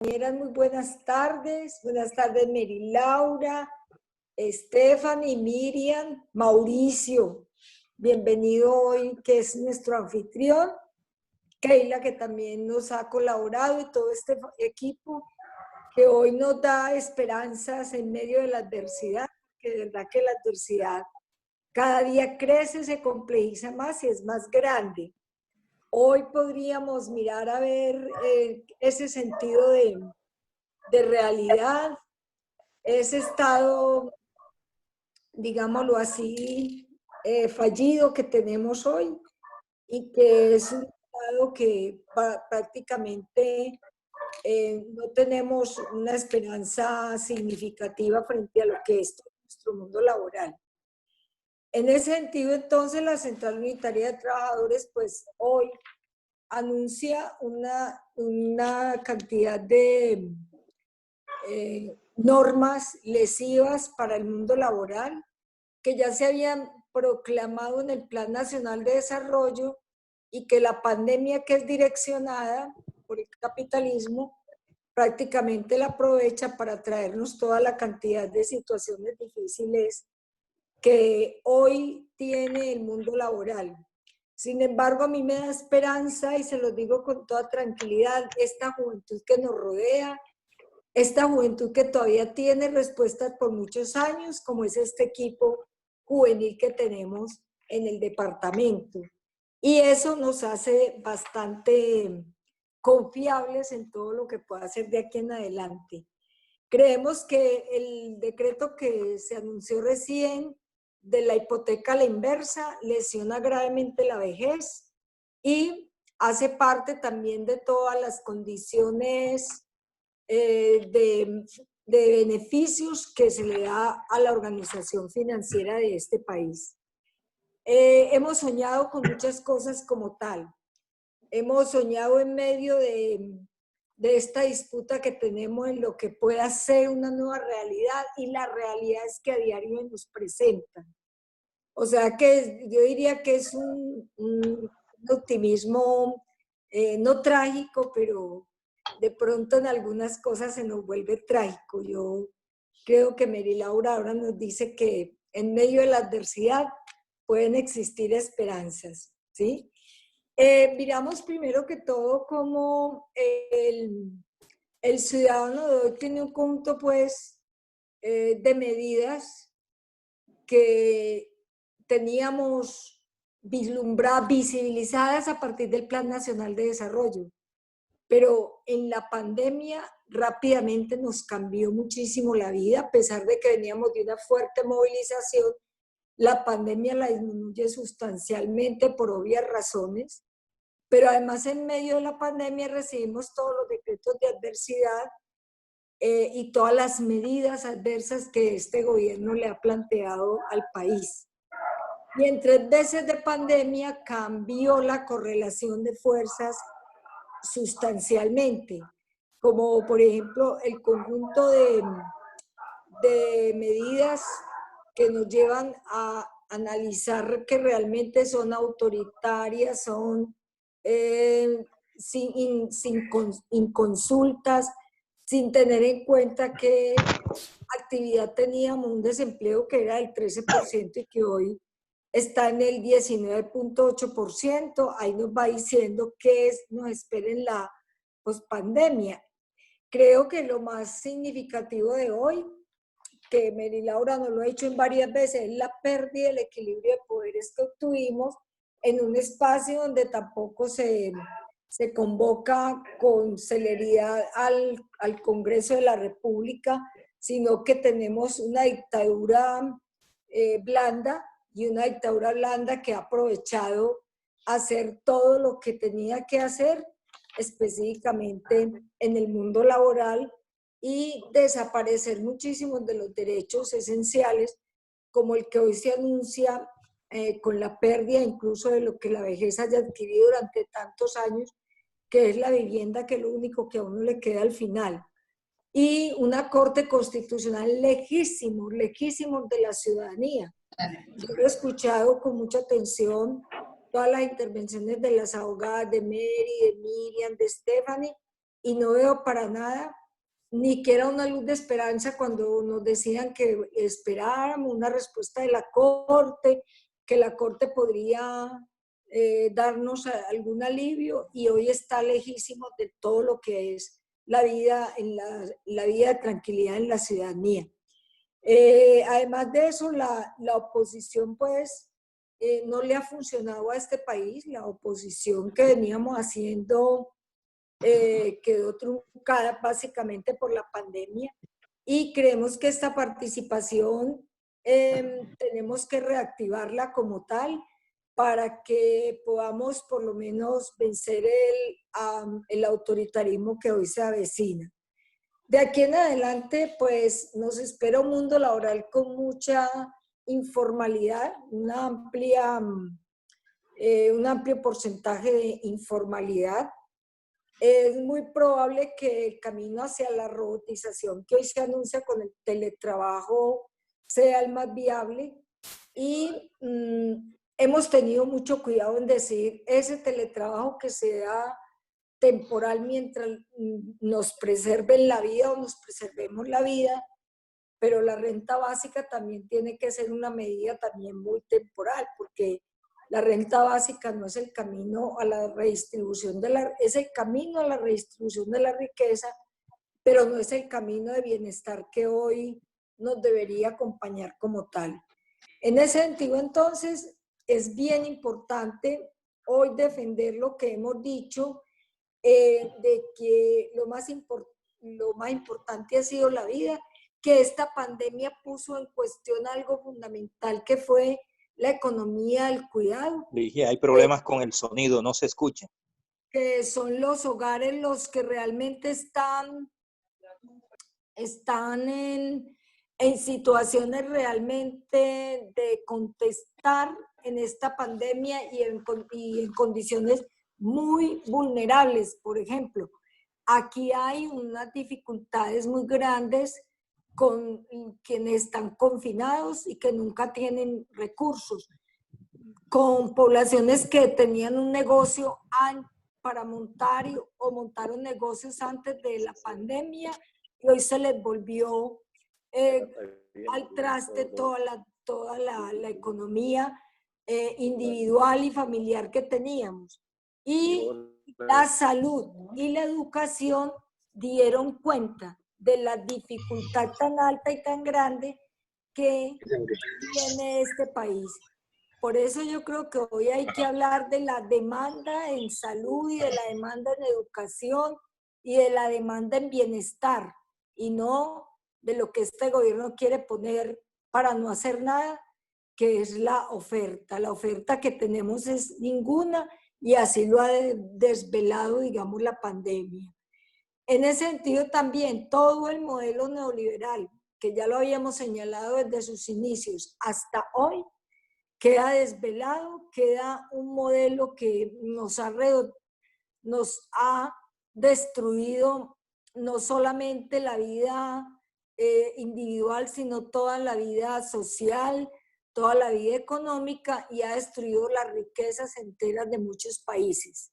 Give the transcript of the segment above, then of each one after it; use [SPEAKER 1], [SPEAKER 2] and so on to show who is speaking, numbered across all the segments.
[SPEAKER 1] Compañeras, muy buenas tardes. Buenas tardes, Mary Laura, Stephanie, Miriam, Mauricio. Bienvenido hoy, que es nuestro anfitrión. Keila, que también nos ha colaborado, y todo este equipo que hoy nos da esperanzas en medio de la adversidad, que de verdad que la adversidad cada día crece, se complejiza más y es más grande. Hoy podríamos mirar a ver ese sentido de realidad, ese estado, digámoslo así, fallido que tenemos hoy y que es un estado que prácticamente no tenemos una esperanza significativa frente a lo que es nuestro mundo laboral. En ese sentido, entonces, la Central Unitaria de Trabajadores, pues hoy anuncia una cantidad de normas lesivas para el mundo laboral que ya se habían proclamado en el Plan Nacional de Desarrollo y que la pandemia, que es direccionada por el capitalismo, prácticamente la aprovecha para traernos toda la cantidad de situaciones difíciles que hoy tiene el mundo laboral. Sin embargo, a mí me da esperanza, y se lo digo con toda tranquilidad, esta juventud que nos rodea, esta juventud que todavía tiene respuestas por muchos años, como es este equipo juvenil que tenemos en el departamento. Y eso nos hace bastante confiables en todo lo que pueda hacer de aquí en adelante. Creemos que el decreto que se anunció recién de la hipoteca a la inversa lesiona gravemente la vejez y hace parte también de todas las condiciones de beneficios que se le da a la organización financiera de este país. Hemos soñado con muchas cosas como tal. Hemos soñado en medio de esta disputa que tenemos en lo que pueda ser una nueva realidad, y la realidad es que a diario nos presentan. O sea que yo diría que es un optimismo no trágico, pero de pronto en algunas cosas se nos vuelve trágico. Yo creo que Mary Laura ahora nos dice que en medio de la adversidad pueden existir esperanzas, ¿sí? Miramos primero que todo cómo el ciudadano de hoy tiene un conjunto, pues, de medidas que teníamos vislumbradas, visibilizadas a partir del Plan Nacional de Desarrollo. Pero en la pandemia rápidamente nos cambió muchísimo la vida, a pesar de que veníamos de una fuerte movilización. La pandemia la disminuye sustancialmente por obvias razones, pero además en medio de la pandemia recibimos todos los decretos de adversidad y todas las medidas adversas que este gobierno le ha planteado al país. Y en 3 meses de pandemia cambió la correlación de fuerzas sustancialmente, como por ejemplo el conjunto de medidas que nos llevan a analizar que realmente son autoritarias, son sin consultas, sin tener en cuenta qué actividad teníamos, un desempleo que era del 13% y que hoy está en el 19.8%. Ahí nos va diciendo qué nos espera en la pospandemia. Creo que lo más significativo de hoy, que Mary Laura nos lo ha dicho en varias veces, es la pérdida del equilibrio de poderes que obtuvimos en un espacio donde tampoco se convoca con celeridad al Congreso de la República, sino que tenemos una dictadura blanda, y una dictadura blanda que ha aprovechado hacer todo lo que tenía que hacer específicamente en el mundo laboral y desaparecer muchísimos de los derechos esenciales, como el que hoy se anuncia con la pérdida incluso de lo que la vejez haya adquirido durante tantos años, que es la vivienda, que es lo único que a uno le queda al final. Y una Corte Constitucional lejísimo, lejísimo de la ciudadanía. Yo he escuchado con mucha atención todas las intervenciones de las abogadas, de Mary, de Miriam, de Stephanie, y no veo para nada ni que era una luz de esperanza cuando nos decían que esperáramos una respuesta de la Corte, que la Corte podría darnos algún alivio, y hoy está lejísimo de todo lo que es la vida, la vida de tranquilidad en la ciudadanía. Además de eso, la oposición pues no le ha funcionado a este país. La oposición que veníamos haciendo quedó truncada básicamente por la pandemia, y creemos que esta participación tenemos que reactivarla como tal para que podamos por lo menos vencer el autoritarismo que hoy se avecina. De aquí en adelante, pues nos espera un mundo laboral con mucha informalidad, un amplio porcentaje de informalidad. Es muy probable que el camino hacia la robotización que hoy se anuncia con el teletrabajo sea el más viable, y hemos tenido mucho cuidado en decir ese teletrabajo que se da temporal mientras nos preserven la vida o nos preservemos la vida, pero la renta básica también tiene que ser una medida también muy temporal, porque la renta básica no es el camino a la redistribución es el camino a la redistribución de la riqueza, pero no es el camino de bienestar que hoy nos debería acompañar como tal. En ese sentido, entonces, es bien importante hoy defender lo que hemos dicho, de que lo más importante ha sido la vida, que esta pandemia puso en cuestión algo fundamental, que fue la economía del cuidado.
[SPEAKER 2] Dije, hay problemas con el sonido, no se escucha.
[SPEAKER 1] Que son los hogares los que realmente están en situaciones realmente de contestar en esta pandemia, y en condiciones muy vulnerables. Por ejemplo, aquí hay unas dificultades muy grandes con quienes están confinados y que nunca tienen recursos, con poblaciones que tenían un negocio para montar o montaron negocios antes de la pandemia, y hoy se les volvió al traste toda la economía individual y familiar que teníamos. Y la salud y la educación dieron cuenta de la dificultad tan alta y tan grande que tiene este país. Por eso yo creo que hoy hay que hablar de la demanda en salud y de la demanda en educación y de la demanda en bienestar, y no de lo que este gobierno quiere poner para no hacer nada, que es la oferta. La oferta que tenemos es ninguna, y así lo ha desvelado, digamos, la pandemia. En ese sentido también todo el modelo neoliberal, que ya lo habíamos señalado desde sus inicios hasta hoy, queda desvelado, queda un modelo que nos ha destruido no solamente la vida individual, sino toda la vida social, toda la vida económica, y ha destruido las riquezas enteras de muchos países.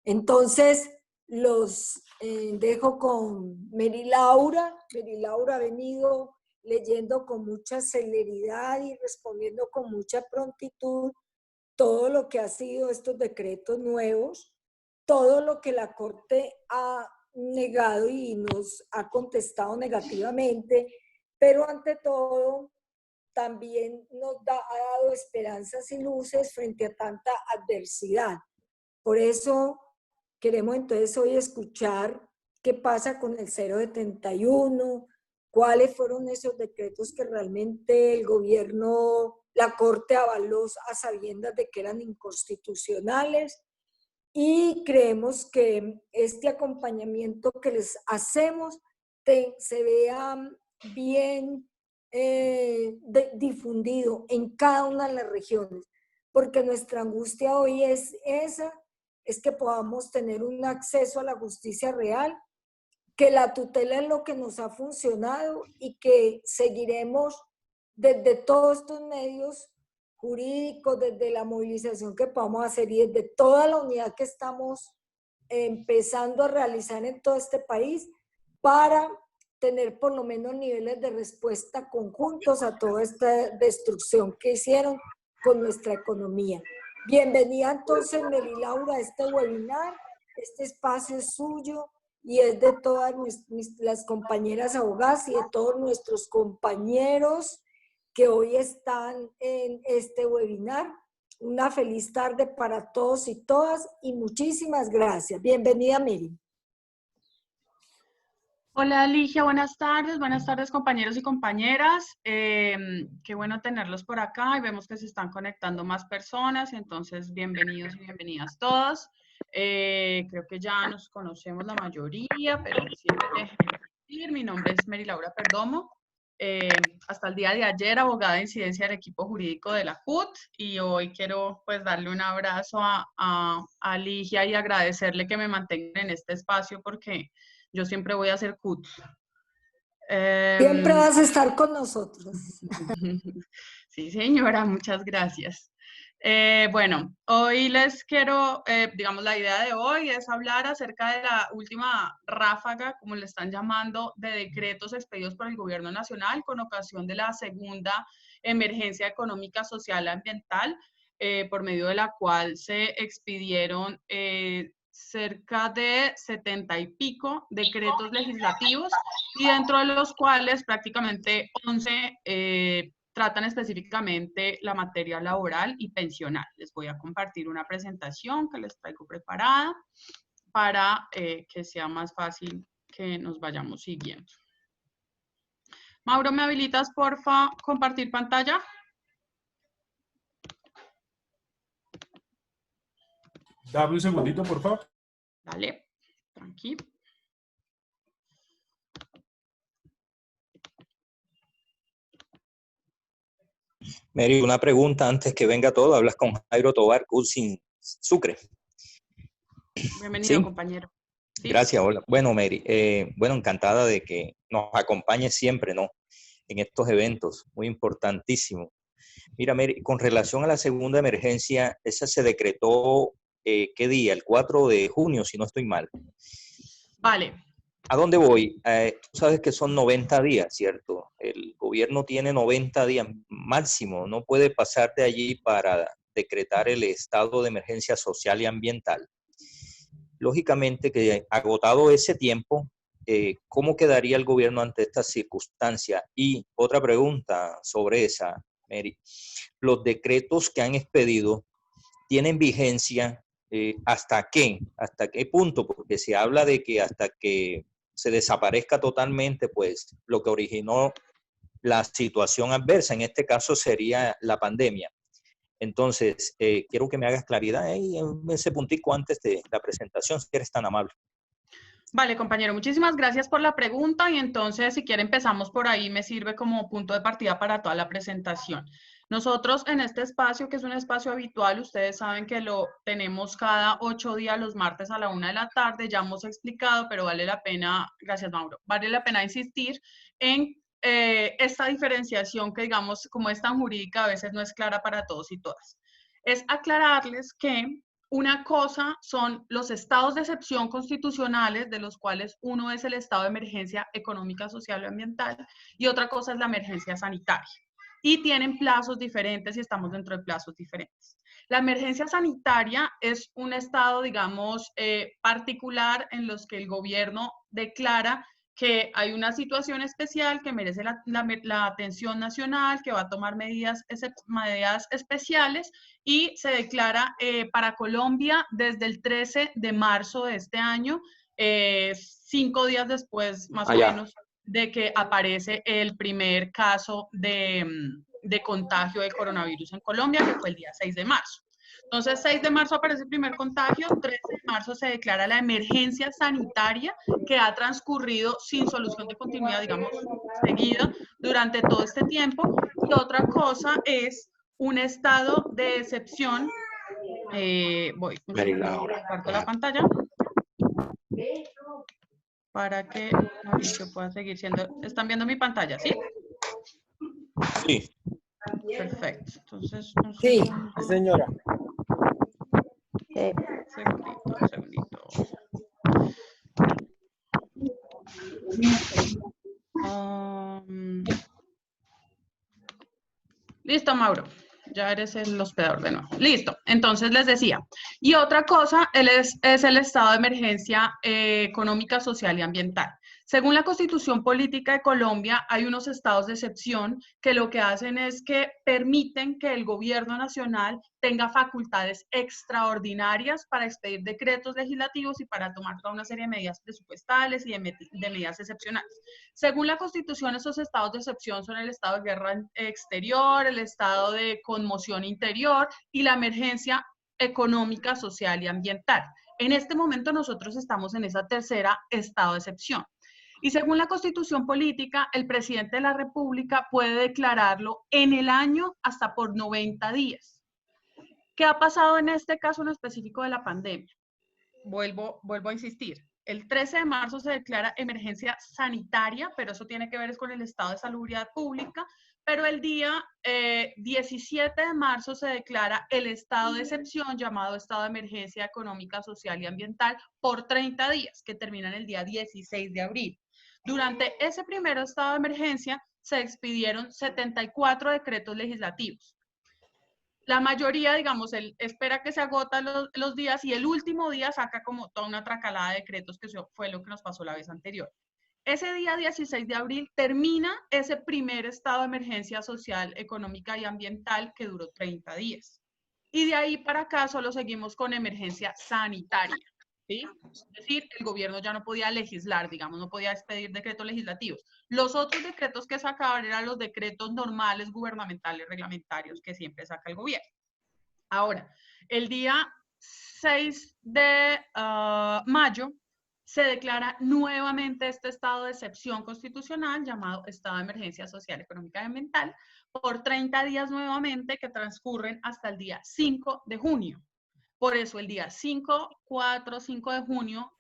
[SPEAKER 1] Entonces, los dejo con Mary Laura. Mary Laura ha venido leyendo con mucha celeridad y respondiendo con mucha prontitud todo lo que ha sido estos decretos nuevos, todo lo que la Corte ha negado y nos ha contestado negativamente, pero ante todo también ha dado esperanzas y luces frente a tanta adversidad. Por eso queremos entonces hoy escuchar qué pasa con el 071, cuáles fueron esos decretos que realmente el gobierno, la Corte avaló a sabiendas de que eran inconstitucionales, y creemos que este acompañamiento que les hacemos se vea bien difundido en cada una de las regiones, porque nuestra angustia hoy es esa, es que podamos tener un acceso a la justicia real, que la tutela es lo que nos ha funcionado, y que seguiremos desde todos estos medios jurídicos, desde la movilización que podamos hacer y desde toda la unidad que estamos empezando a realizar en todo este país para tener por lo menos niveles de respuesta conjuntos a toda esta destrucción que hicieron con nuestra economía. Bienvenida entonces, Mary Laura, a este webinar. Este espacio es suyo y es de todas las compañeras abogadas y de todos nuestros compañeros que hoy están en este webinar. Una feliz tarde para todos y todas y muchísimas gracias. Bienvenida, Mary.
[SPEAKER 3] Hola, Ligia, buenas tardes compañeros y compañeras. Qué bueno tenerlos por acá y vemos que se están conectando más personas, entonces bienvenidos y bienvenidas todos. Creo que ya nos conocemos la mayoría, pero siempre déjenme decir, mi nombre es Mary Laura Perdomo. Hasta el día de ayer, abogada de incidencia del equipo jurídico de la CUT, y hoy quiero pues darle un abrazo a Ligia y agradecerle que me mantengan en este espacio porque yo siempre voy a hacer CUT.
[SPEAKER 1] Siempre vas a estar con nosotros.
[SPEAKER 3] Sí, señora, muchas gracias. Bueno, hoy les quiero, digamos, la idea de hoy es hablar acerca de la última ráfaga, como le están llamando, de decretos expedidos por el Gobierno Nacional con ocasión de la segunda emergencia económica, social y ambiental, por medio de la cual se expidieron cerca de 70 y pico decretos legislativos y dentro de los cuales prácticamente 11 tratan específicamente la materia laboral y pensional. Les voy a compartir una presentación que les traigo preparada para que sea más fácil que nos vayamos siguiendo. Mauro, ¿me habilitas, porfa, compartir pantalla?
[SPEAKER 4] Dame un segundito, por favor.
[SPEAKER 3] Dale, tranquilo.
[SPEAKER 2] Mary, una pregunta antes que venga todo. Hablas con Jairo Tobar, Cursin Sucre.
[SPEAKER 3] Bienvenido, ¿sí? Compañero.
[SPEAKER 2] ¿Sí? Gracias, hola. Bueno, Mary, bueno, encantada de que nos acompañes siempre, ¿no? En estos eventos, muy importantísimo. Mira, Mary, con relación a la segunda emergencia, esa se decretó, ¿qué día? El 4 de junio, si no estoy mal.
[SPEAKER 3] Vale.
[SPEAKER 2] ¿A dónde voy? Tú sabes que son 90 días, ¿cierto? El gobierno tiene 90 días máximo, no puede pasar de allí para decretar el estado de emergencia social y ambiental. Lógicamente que agotado ese tiempo, ¿cómo quedaría el gobierno ante esta circunstancia? Y otra pregunta sobre esa, Mary. ¿Los decretos que han expedido tienen vigencia hasta qué punto? Porque se habla de que hasta que se desaparezca totalmente, pues, lo que originó la situación adversa, en este caso sería la pandemia. Entonces, quiero que me hagas claridad en ese puntico antes de la presentación, si eres tan amable.
[SPEAKER 3] Vale, compañero, muchísimas gracias por la pregunta y entonces, si quiere, empezamos por ahí, me sirve como punto de partida para toda la presentación. Nosotros en este espacio, que es un espacio habitual, ustedes saben que lo tenemos cada 8 días, los martes a la 1 de la tarde, ya hemos explicado, pero vale la pena, gracias Mauro, vale la pena insistir en esta diferenciación que, digamos, como es tan jurídica, a veces no es clara para todos y todas. Es aclararles que una cosa son los estados de excepción constitucionales, de los cuales uno es el estado de emergencia económica, social y ambiental, y otra cosa es la emergencia sanitaria. Y tienen plazos diferentes y estamos dentro de plazos diferentes. La emergencia sanitaria es un estado, digamos, particular en los que el gobierno declara que hay una situación especial que merece la atención nacional, que va a tomar medidas especiales y se declara para Colombia desde el 13 de marzo de este año, 5 días después más o menos de que aparece el primer caso de contagio de coronavirus en Colombia, que fue el día 6 de marzo. Entonces, 6 de marzo aparece el primer contagio, 13 de marzo se declara la emergencia sanitaria que ha transcurrido sin solución de continuidad, digamos, seguida durante todo este tiempo. Y otra cosa es un estado de excepción. Voy, comparto la pantalla para que Mauricio pueda seguir siendo. ¿Están viendo mi pantalla, sí?
[SPEAKER 2] Sí.
[SPEAKER 3] Perfecto. Entonces,
[SPEAKER 1] sí,
[SPEAKER 4] señora.
[SPEAKER 3] Un segundito. Listo, Mauro. Ya eres el hospedador de nuevo. Listo. Entonces les decía. Y otra cosa es el estado de emergencia económica, social y ambiental. Según la Constitución Política de Colombia, hay unos estados de excepción que lo que hacen es que permiten que el gobierno nacional tenga facultades extraordinarias para expedir decretos legislativos y para tomar toda una serie de medidas presupuestales y de medidas excepcionales. Según la Constitución, esos estados de excepción son el estado de guerra exterior, el estado de conmoción interior y la emergencia económica, social y ambiental. En este momento nosotros estamos en esa tercera estado de excepción. Y según la Constitución Política, el presidente de la República puede declararlo en el año hasta por 90 días. ¿Qué ha pasado en este caso en específico de la pandemia? Vuelvo a insistir. El 13 de marzo se declara emergencia sanitaria, pero eso tiene que ver con el estado de salubridad pública, pero el día 17 de marzo se declara el estado de excepción llamado estado de emergencia económica, social y ambiental por 30 días, que terminan el día 16 de abril. Durante ese primer estado de emergencia se expidieron 74 decretos legislativos. La mayoría, digamos, él espera que se agotan los días y el último día saca como toda una tracalada de decretos, que fue lo que nos pasó la vez anterior. Ese día 16 de abril termina ese primer estado de emergencia social, económica y ambiental que duró 30 días. Y de ahí para acá solo seguimos con emergencia sanitaria, ¿sí? Es decir, el gobierno ya no podía legislar, digamos, no podía expedir decretos legislativos. Los otros decretos que sacaban eran los decretos normales, gubernamentales, reglamentarios que siempre saca el gobierno. Ahora, el día 6 de mayo se declara nuevamente este estado de excepción constitucional llamado estado de emergencia social, económica y ambiental por 30 días nuevamente que transcurren hasta el día 5 de junio. Por eso el día 5, 4, 5 de junio,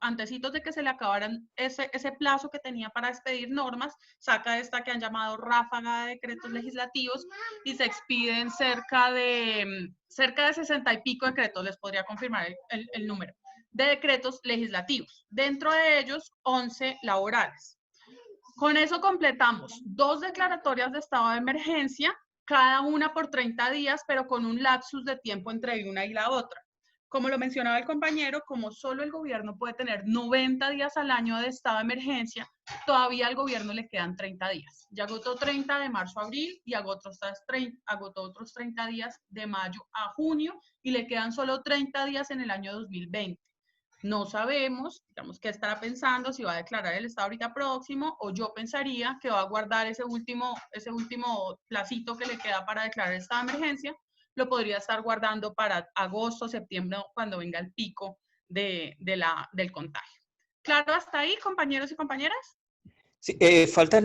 [SPEAKER 3] antecitos de que se le acabaran ese plazo que tenía para expedir normas, saca esta que han llamado ráfaga de decretos legislativos y se expiden cerca de 60 y pico decretos, les podría confirmar el número, de decretos legislativos. Dentro de ellos, 11 laborales. Con eso completamos 2 declaratorias de estado de emergencia, cada una por 30 días, pero con un lapsus de tiempo entre una y la otra. Como lo mencionaba el compañero, como solo el gobierno puede tener 90 días al año de estado de emergencia, todavía al gobierno le quedan 30 días. Ya agotó 30 de marzo a abril y agotó otros 30 días de mayo a junio y le quedan solo 30 días en el año 2020. No sabemos, digamos, qué estará pensando, si va a declarar el estado ahorita próximo, o yo pensaría que va a guardar ese último placito que le queda para declarar el estado de emergencia, lo podría estar guardando para agosto, septiembre, cuando venga el pico del contagio. ¿Claro hasta ahí, compañeros y compañeras?
[SPEAKER 2] Sí, falta,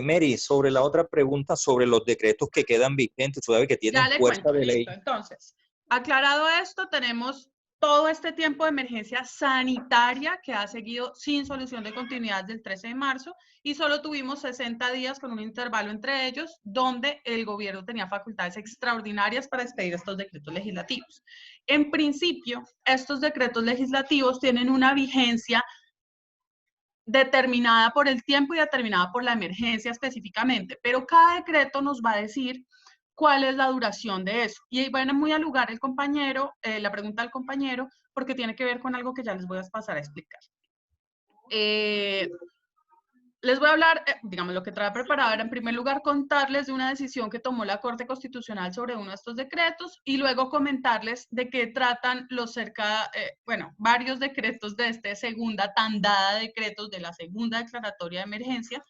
[SPEAKER 2] Mary, sobre la otra pregunta sobre los decretos que quedan vigentes, tú sabes que tienen fuerza de ley.
[SPEAKER 3] Listo. Entonces, aclarado esto, tenemos todo este tiempo de emergencia sanitaria que ha seguido sin solución de continuidad del 13 de marzo y solo tuvimos 60 días con un intervalo entre ellos donde el gobierno tenía facultades extraordinarias para expedir estos decretos legislativos. En principio, estos decretos legislativos tienen una vigencia determinada por el tiempo y determinada por la emergencia específicamente, pero cada decreto nos va a decir cuál es la duración de eso. Y ahí viene muy al lugar el compañero, la pregunta del compañero, porque tiene que ver con algo que ya les voy a pasar a explicar. Les voy a hablar, digamos, lo que trae preparado era en primer lugar contarles de una decisión que tomó la Corte Constitucional sobre uno de estos decretos y luego comentarles de qué tratan varios decretos de esta segunda tandada de decretos de la segunda declaratoria de emergencia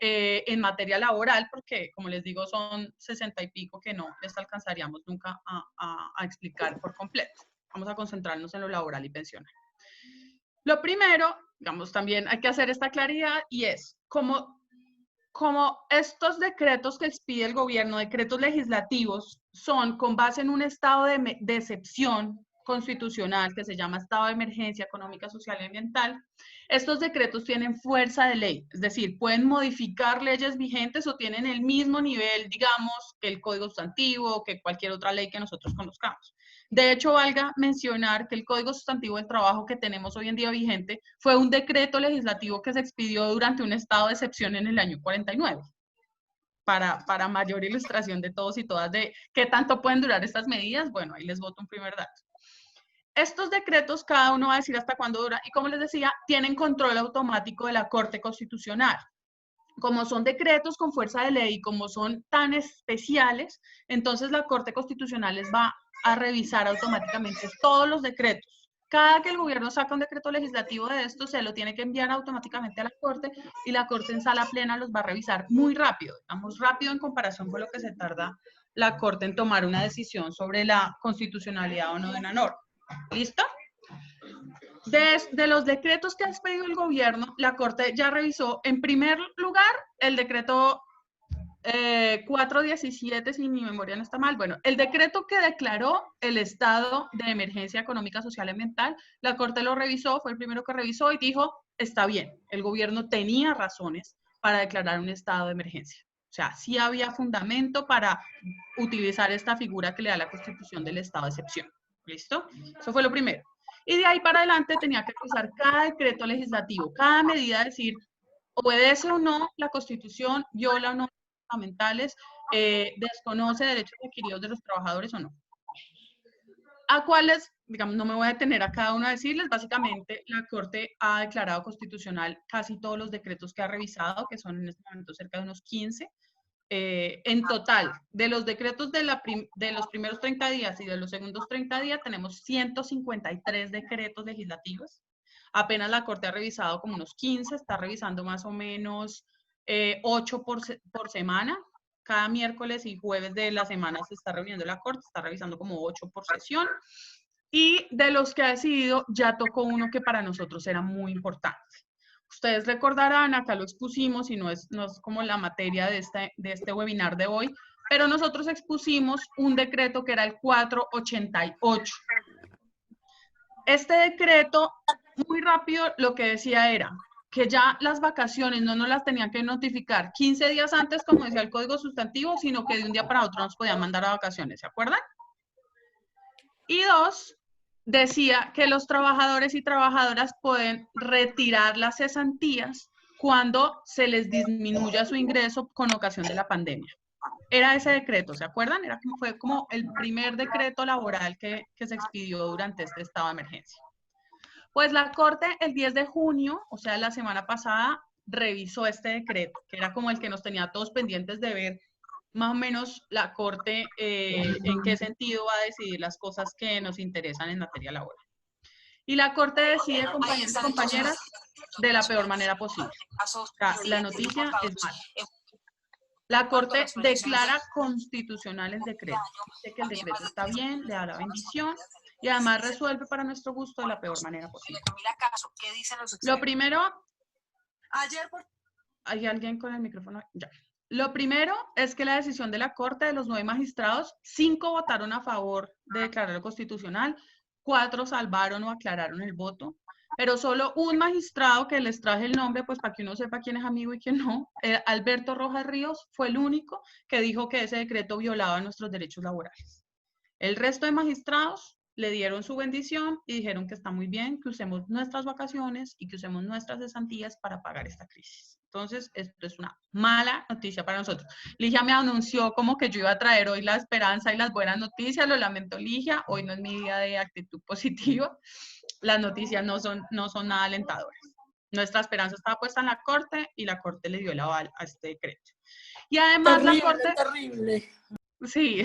[SPEAKER 3] en materia laboral, porque como les digo son 60 y pico que no les alcanzaríamos nunca a explicar por completo. Vamos a concentrarnos en lo laboral y pensional. Lo primero, digamos, también hay que hacer esta claridad y es como estos decretos que expide el gobierno, decretos legislativos, son con base en un estado de excepción, constitucional que se llama Estado de Emergencia Económica, Social y Ambiental, estos decretos tienen fuerza de ley, es decir, pueden modificar leyes vigentes o tienen el mismo nivel, digamos, que el Código Sustantivo o que cualquier otra ley que nosotros conozcamos. De hecho, valga mencionar que el Código Sustantivo del Trabajo que tenemos hoy en día vigente fue un decreto legislativo que se expidió durante un estado de excepción en el año 49. Para mayor ilustración de todos y todas de qué tanto pueden durar estas medidas, bueno, ahí les boto un primer dato. Estos decretos, cada uno va a decir hasta cuándo dura, y como les decía, tienen control automático de la Corte Constitucional. Como son decretos con fuerza de ley, como son tan especiales, entonces la Corte Constitucional les va a revisar automáticamente todos los decretos. Cada que el gobierno saca un decreto legislativo de esto, se lo tiene que enviar automáticamente a la Corte y la Corte en sala plena los va a revisar muy rápido, digamos rápido en comparación con lo que se tarda la Corte en tomar una decisión sobre la constitucionalidad o no de una norma. ¿Listo? De los decretos que ha expedido el gobierno, la Corte ya revisó, en primer lugar, el decreto 417, si mi memoria no está mal. Bueno, el decreto que declaró el estado de emergencia económica, social y ambiental, la Corte lo revisó, fue el primero que revisó y dijo, está bien, el gobierno tenía razones para declarar un estado de emergencia. O sea, sí había fundamento para utilizar esta figura que le da la Constitución del estado de excepción. ¿Listo? Eso fue lo primero. Y de ahí para adelante tenía que revisar cada decreto legislativo, cada medida, decir, obedece o no la Constitución, viola o no fundamentales, desconoce derechos adquiridos de los trabajadores o no. ¿A cuáles? Digamos, no me voy a detener a cada uno a decirles. Básicamente, la Corte ha declarado constitucional casi todos los decretos que ha revisado, que son en este momento cerca de unos 15. En total, de los decretos de los primeros 30 días y de los segundos 30 días, tenemos 153 decretos legislativos. Apenas la Corte ha revisado como unos 15, está revisando más o menos 8 por semana. Cada miércoles y jueves de la semana se está reuniendo la Corte, está revisando como 8 por sesión. Y de los que ha decidido, ya tocó uno que para nosotros era muy importante. Ustedes recordarán, acá lo expusimos y no es como la materia de este webinar de hoy, pero nosotros expusimos un decreto que era el 488. Este decreto, muy rápido, lo que decía era que ya las vacaciones no nos las tenían que notificar 15 días antes, como decía el Código Sustantivo, sino que de un día para otro nos podían mandar a vacaciones, ¿se acuerdan? Y dos, decía que los trabajadores y trabajadoras pueden retirar las cesantías cuando se les disminuya su ingreso con ocasión de la pandemia. Era ese decreto, ¿se acuerdan? Fue como el primer decreto laboral que se expidió durante este estado de emergencia. Pues la Corte el 10 de junio, o sea, la semana pasada, revisó este decreto, que era como el que nos tenía todos pendientes de ver más o menos la Corte en qué sentido va a decidir las cosas que nos interesan en materia laboral. Y la Corte decide, compañeros y compañeras, de la peor manera posible. O sea, la noticia es mala. La Corte declara constitucional el decreto. Dice que el decreto está bien, le da la bendición y además resuelve para nuestro gusto de la peor manera posible. Lo primero... ¿Hay alguien con el micrófono? Ya. Lo primero es que la decisión de la Corte, de los 9 magistrados, 5 votaron a favor de declararlo constitucional, 4 salvaron o aclararon el voto, pero solo un magistrado, que les traje el nombre, pues para que uno sepa quién es amigo y quién no, Alberto Rojas Ríos, fue el único que dijo que ese decreto violaba nuestros derechos laborales. El resto de magistrados le dieron su bendición y dijeron que está muy bien que usemos nuestras vacaciones y que usemos nuestras cesantías para pagar esta crisis. Entonces, esto es una mala noticia para nosotros. Ligia me anunció como que yo iba a traer hoy la esperanza y las buenas noticias. Lo lamento, Ligia. Hoy no es mi día de actitud positiva. Las noticias no son nada alentadoras. Nuestra esperanza estaba puesta en la Corte y la Corte le dio el aval a este decreto. Y además la Corte... Terrible. Sí,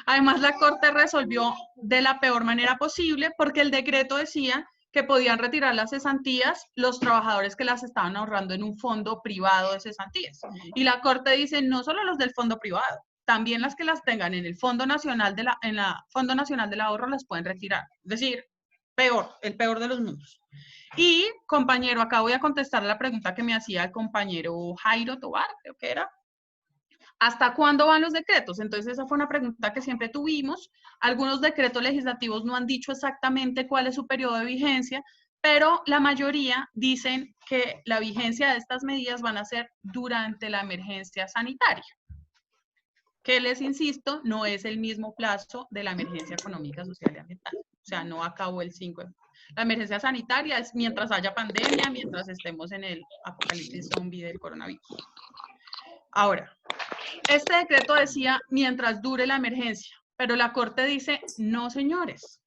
[SPEAKER 3] además la Corte resolvió de la peor manera posible porque el decreto decía que podían retirar las cesantías los trabajadores que las estaban ahorrando en un fondo privado de cesantías. Y la Corte dice no solo los del fondo privado, también las que las tengan en el Fondo Nacional Fondo Nacional del Ahorro las pueden retirar. Es decir, el peor de los mundos. Y, compañero, acá voy a contestar la pregunta que me hacía el compañero Jairo Tobar, creo que era. ¿Hasta cuándo van los decretos? Entonces esa fue una pregunta que siempre tuvimos. Algunos decretos legislativos no han dicho exactamente cuál es su periodo de vigencia, pero la mayoría dicen que la vigencia de estas medidas van a ser durante la emergencia sanitaria, que les insisto, no es el mismo plazo de la emergencia económica, social y ambiental. O sea, no acabó el 5 de... La emergencia sanitaria es mientras haya pandemia, mientras estemos en el apocalipsis zombie del coronavirus. Ahora, este decreto decía mientras dure la emergencia, pero la Corte dice, no señores,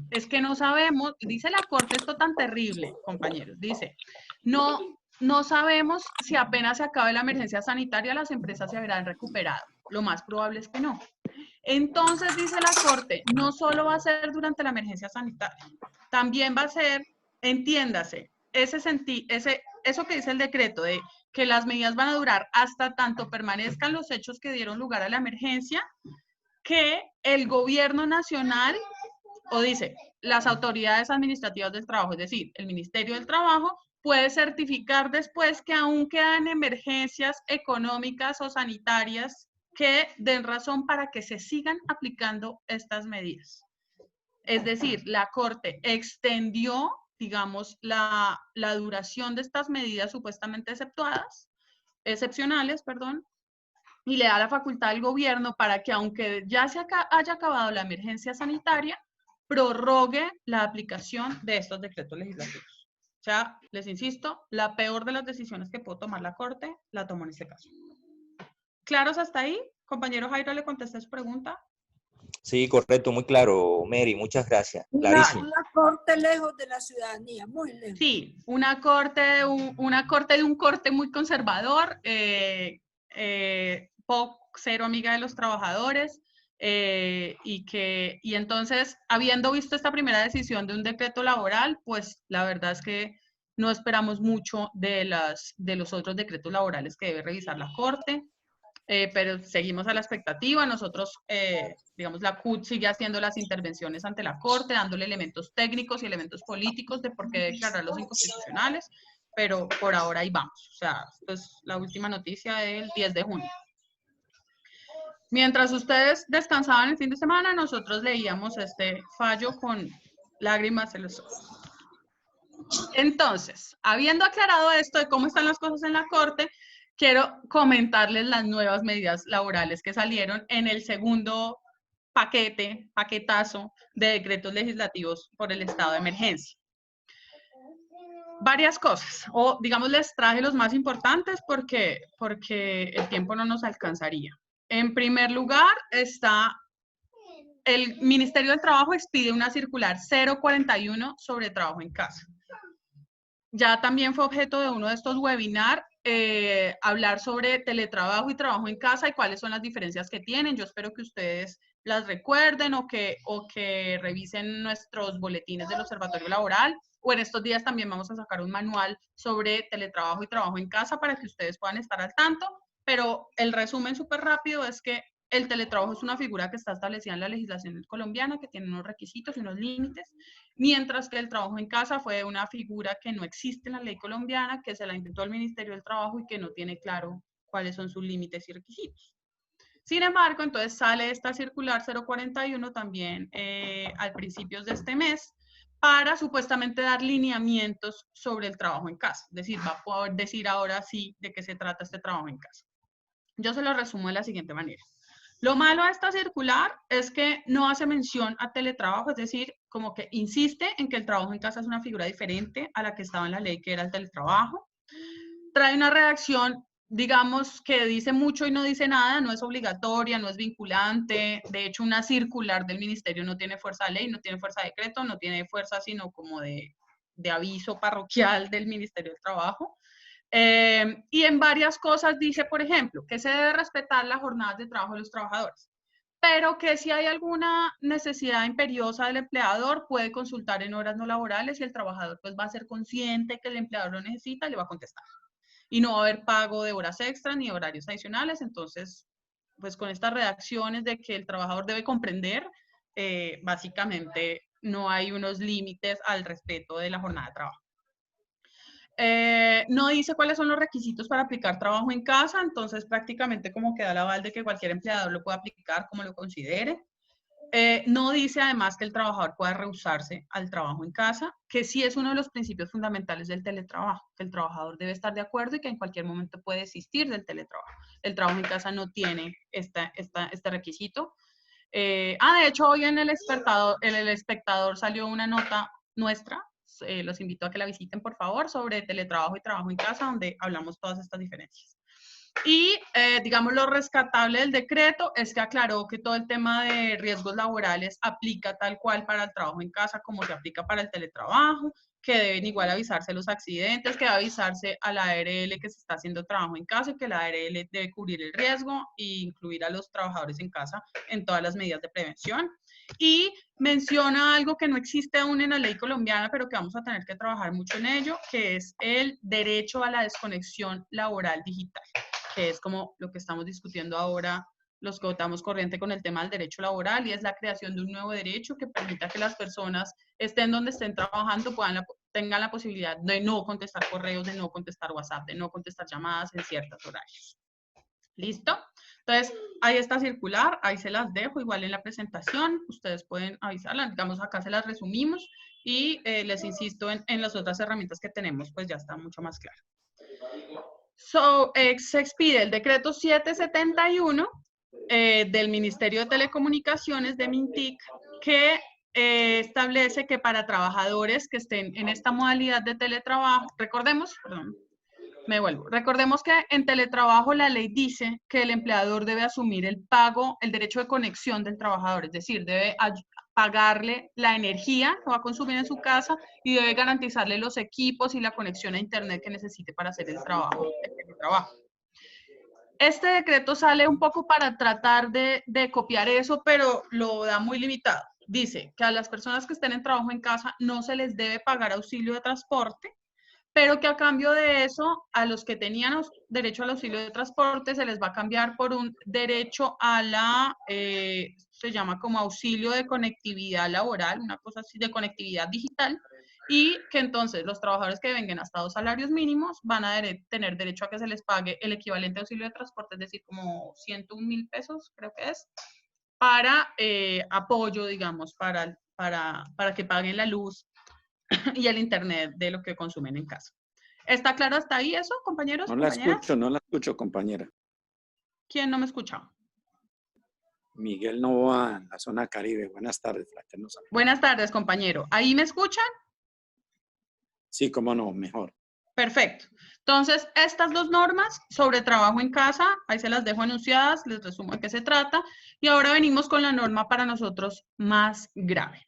[SPEAKER 3] es que no sabemos, dice la Corte esto tan terrible, compañeros, dice, no sabemos si apenas se acabe la emergencia sanitaria las empresas se habrán recuperado. Lo más probable es que no. Entonces, dice la Corte, no solo va a ser durante la emergencia sanitaria, también va a ser, entiéndase, eso que dice el decreto de que las medidas van a durar hasta tanto permanezcan los hechos que dieron lugar a la emergencia, que el gobierno nacional, o dice, las autoridades administrativas del trabajo, es decir, el Ministerio del Trabajo, puede certificar después que aún quedan emergencias económicas o sanitarias que den razón para que se sigan aplicando estas medidas. Es decir, la Corte extendió, digamos, la duración de estas medidas supuestamente excepcionales, y le da la facultad al gobierno para que, aunque ya se haya acabado la emergencia sanitaria, prorrogue la aplicación de estos decretos legislativos. O sea, les insisto, la peor de las decisiones que pudo tomar la Corte, la tomó en este caso. ¿Claros hasta ahí? Compañero Jairo, ¿le contesté su pregunta?
[SPEAKER 2] Sí, correcto, muy claro, Mary, muchas gracias.
[SPEAKER 1] Una
[SPEAKER 2] Clarísimo.
[SPEAKER 1] corte lejos de la ciudadanía, muy lejos.
[SPEAKER 3] Sí, una corte de un corte muy conservador, cero amiga de los trabajadores, y entonces, habiendo visto esta primera decisión de un decreto laboral, pues la verdad es que no esperamos mucho de los otros decretos laborales que debe revisar la Corte. Pero seguimos a la expectativa. Nosotros, digamos, la CUT sigue haciendo las intervenciones ante la Corte, dándole elementos técnicos y elementos políticos de por qué declararlos inconstitucionales, pero por ahora ahí vamos. O sea, esto es la última noticia del 10 de junio. Mientras ustedes descansaban el fin de semana, nosotros leíamos este fallo con lágrimas en los ojos. Entonces, habiendo aclarado esto de cómo están las cosas en la Corte, quiero comentarles las nuevas medidas laborales que salieron en el segundo paquetazo de decretos legislativos por el estado de emergencia. Varias cosas, o digamos les traje los más importantes porque el tiempo no nos alcanzaría. En primer lugar está el Ministerio del Trabajo expide una circular 041 sobre trabajo en casa. Ya también fue objeto de uno de estos webinars hablar sobre teletrabajo y trabajo en casa y cuáles son las diferencias que tienen. Yo espero que ustedes las recuerden o que revisen nuestros boletines del Observatorio Laboral, o en estos días también vamos a sacar un manual sobre teletrabajo y trabajo en casa para que ustedes puedan estar al tanto, pero el resumen súper rápido es que el teletrabajo es una figura que está establecida en la legislación colombiana, que tiene unos requisitos y unos límites, mientras que el trabajo en casa fue una figura que no existe en la ley colombiana, que se la inventó el Ministerio del Trabajo y que no tiene claro cuáles son sus límites y requisitos. Sin embargo, entonces sale esta circular 041 también al principios de este mes para supuestamente dar lineamientos sobre el trabajo en casa. Es decir, va a poder decir ahora sí de qué se trata este trabajo en casa. Yo se lo resumo de la siguiente manera. Lo malo de esta circular es que no hace mención a teletrabajo, es decir, como que insiste en que el trabajo en casa es una figura diferente a la que estaba en la ley, que era el teletrabajo. Trae una redacción, digamos, que dice mucho y no dice nada, no es obligatoria, no es vinculante. De hecho, una circular del ministerio no tiene fuerza de ley, no tiene fuerza de decreto, no tiene fuerza sino como de aviso parroquial del Ministerio del Trabajo. Y en varias cosas dice, por ejemplo, que se debe respetar las jornadas de trabajo de los trabajadores, pero que si hay alguna necesidad imperiosa del empleador, puede consultar en horas no laborales y el trabajador pues va a ser consciente que el empleador lo necesita y le va a contestar. Y no va a haber pago de horas extras ni horarios adicionales. Entonces, pues con estas redacciones de que el trabajador debe comprender, básicamente no hay unos límites al respeto de la jornada de trabajo. No dice cuáles son los requisitos para aplicar trabajo en casa, entonces prácticamente como queda el aval de que cualquier empleador lo pueda aplicar como lo considere. No dice además que el trabajador pueda rehusarse al trabajo en casa, que sí es uno de los principios fundamentales del teletrabajo, que el trabajador debe estar de acuerdo y que en cualquier momento puede desistir del teletrabajo. El trabajo en casa no tiene este requisito. De hecho, hoy en el Espectador salió una nota nuestra, los invito a que la visiten por favor, sobre teletrabajo y trabajo en casa, donde hablamos todas estas diferencias. Y, digamos, lo rescatable del decreto es que aclaró que todo el tema de riesgos laborales aplica tal cual para el trabajo en casa como se aplica para el teletrabajo, que deben igual avisarse los accidentes, que debe avisarse a la ARL que se está haciendo trabajo en casa y que la ARL debe cubrir el riesgo e incluir a los trabajadores en casa en todas las medidas de prevención. Y menciona algo que no existe aún en la ley colombiana, pero que vamos a tener que trabajar mucho en ello, que es el derecho a la desconexión laboral digital, que es como lo que estamos discutiendo ahora los que votamos corriente con el tema del derecho laboral, y es la creación de un nuevo derecho que permita que las personas estén donde estén trabajando, tengan la posibilidad de no contestar correos, de no contestar WhatsApp, de no contestar llamadas en ciertos horarios. ¿Listo? Entonces, ahí está circular, ahí se las dejo, igual en la presentación, ustedes pueden avisarla, digamos acá se las resumimos, y les insisto en las otras herramientas que tenemos, pues ya está mucho más claro. Se expide el decreto 771 del Ministerio de Telecomunicaciones, de Mintic, que establece que para trabajadores que estén en esta modalidad de teletrabajo, recordemos que en teletrabajo la ley dice que el empleador debe asumir el pago, el derecho de conexión del trabajador, es decir, debe pagarle la energía que va a consumir en su casa y debe garantizarle los equipos y la conexión a internet que necesite para hacer el trabajo. Este decreto sale un poco para tratar de copiar eso, pero lo da muy limitado. Dice que a las personas que estén en trabajo en casa no se les debe pagar auxilio de transporte, pero que a cambio de eso, a los que tenían derecho al auxilio de transporte se les va a cambiar por un derecho a se llama como auxilio de conectividad laboral, una cosa así, de conectividad digital, y que entonces los trabajadores que vengan hasta 2 salarios mínimos van a tener derecho a que se les pague el equivalente a auxilio de transporte, es decir, como 101.000 pesos, creo que es, para apoyo, digamos, para que paguen la luz y el internet de lo que consumen en casa. ¿Está claro hasta ahí eso, compañeros?
[SPEAKER 5] No la escucho, compañera.
[SPEAKER 3] ¿Quién no me escucha?
[SPEAKER 5] Miguel Novoa, en la zona Caribe. Buenas tardes, fraternos.
[SPEAKER 3] Buenas tardes, compañero. ¿Ahí me escuchan?
[SPEAKER 5] Sí, cómo no, mejor.
[SPEAKER 3] Perfecto. Entonces, estas dos normas sobre trabajo en casa, ahí se las dejo anunciadas, les resumo de qué se trata. Y ahora venimos con la norma para nosotros más grave.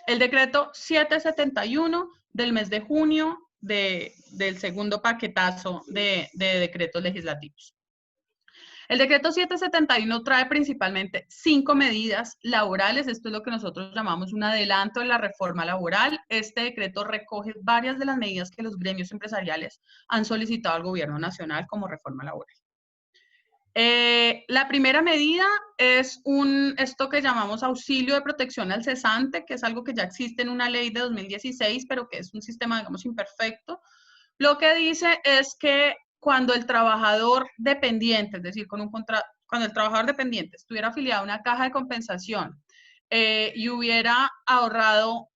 [SPEAKER 3] El decreto 771 del mes de junio del segundo paquetazo de decretos legislativos. El decreto 771 trae principalmente 5 medidas laborales. Esto es lo que nosotros llamamos un adelanto de la reforma laboral. Este decreto recoge varias de las medidas que los gremios empresariales han solicitado al gobierno nacional como reforma laboral. La primera medida es esto que llamamos auxilio de protección al cesante, que es algo que ya existe en una ley de 2016, pero que es un sistema, digamos, imperfecto. Lo que dice es que cuando el trabajador dependiente, es decir, cuando el trabajador dependiente estuviera afiliado a una caja de compensación y hubiera ahorrado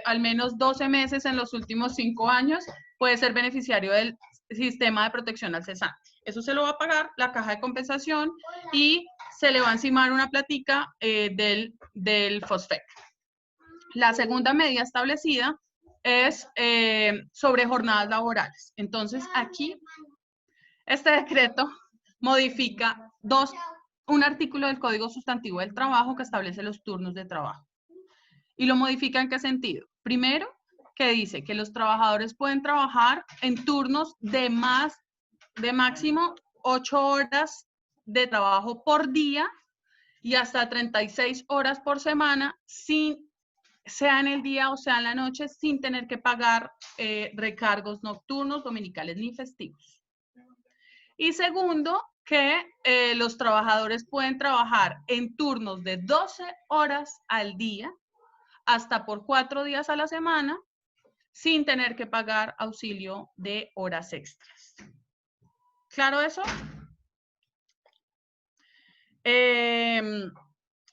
[SPEAKER 3] al menos 12 meses en los últimos 5 años, puede ser beneficiario del sistema de protección al cesante. Eso se lo va a pagar la caja de compensación y se le va a encimar una platica del FOSFEC. La segunda medida establecida es sobre jornadas laborales. Entonces, aquí, este decreto modifica un artículo del Código Sustantivo del Trabajo que establece los turnos de trabajo. ¿Y lo modifica en qué sentido? Primero, que dice que los trabajadores pueden trabajar en turnos de máximo 8 horas de trabajo por día y hasta 36 horas por semana, sea en el día o sea en la noche, sin tener que pagar recargos nocturnos, dominicales ni festivos. Y segundo, que los trabajadores pueden trabajar en turnos de 12 horas al día, hasta por 4 días a la semana, sin tener que pagar auxilio de horas extras. ¿Claro eso?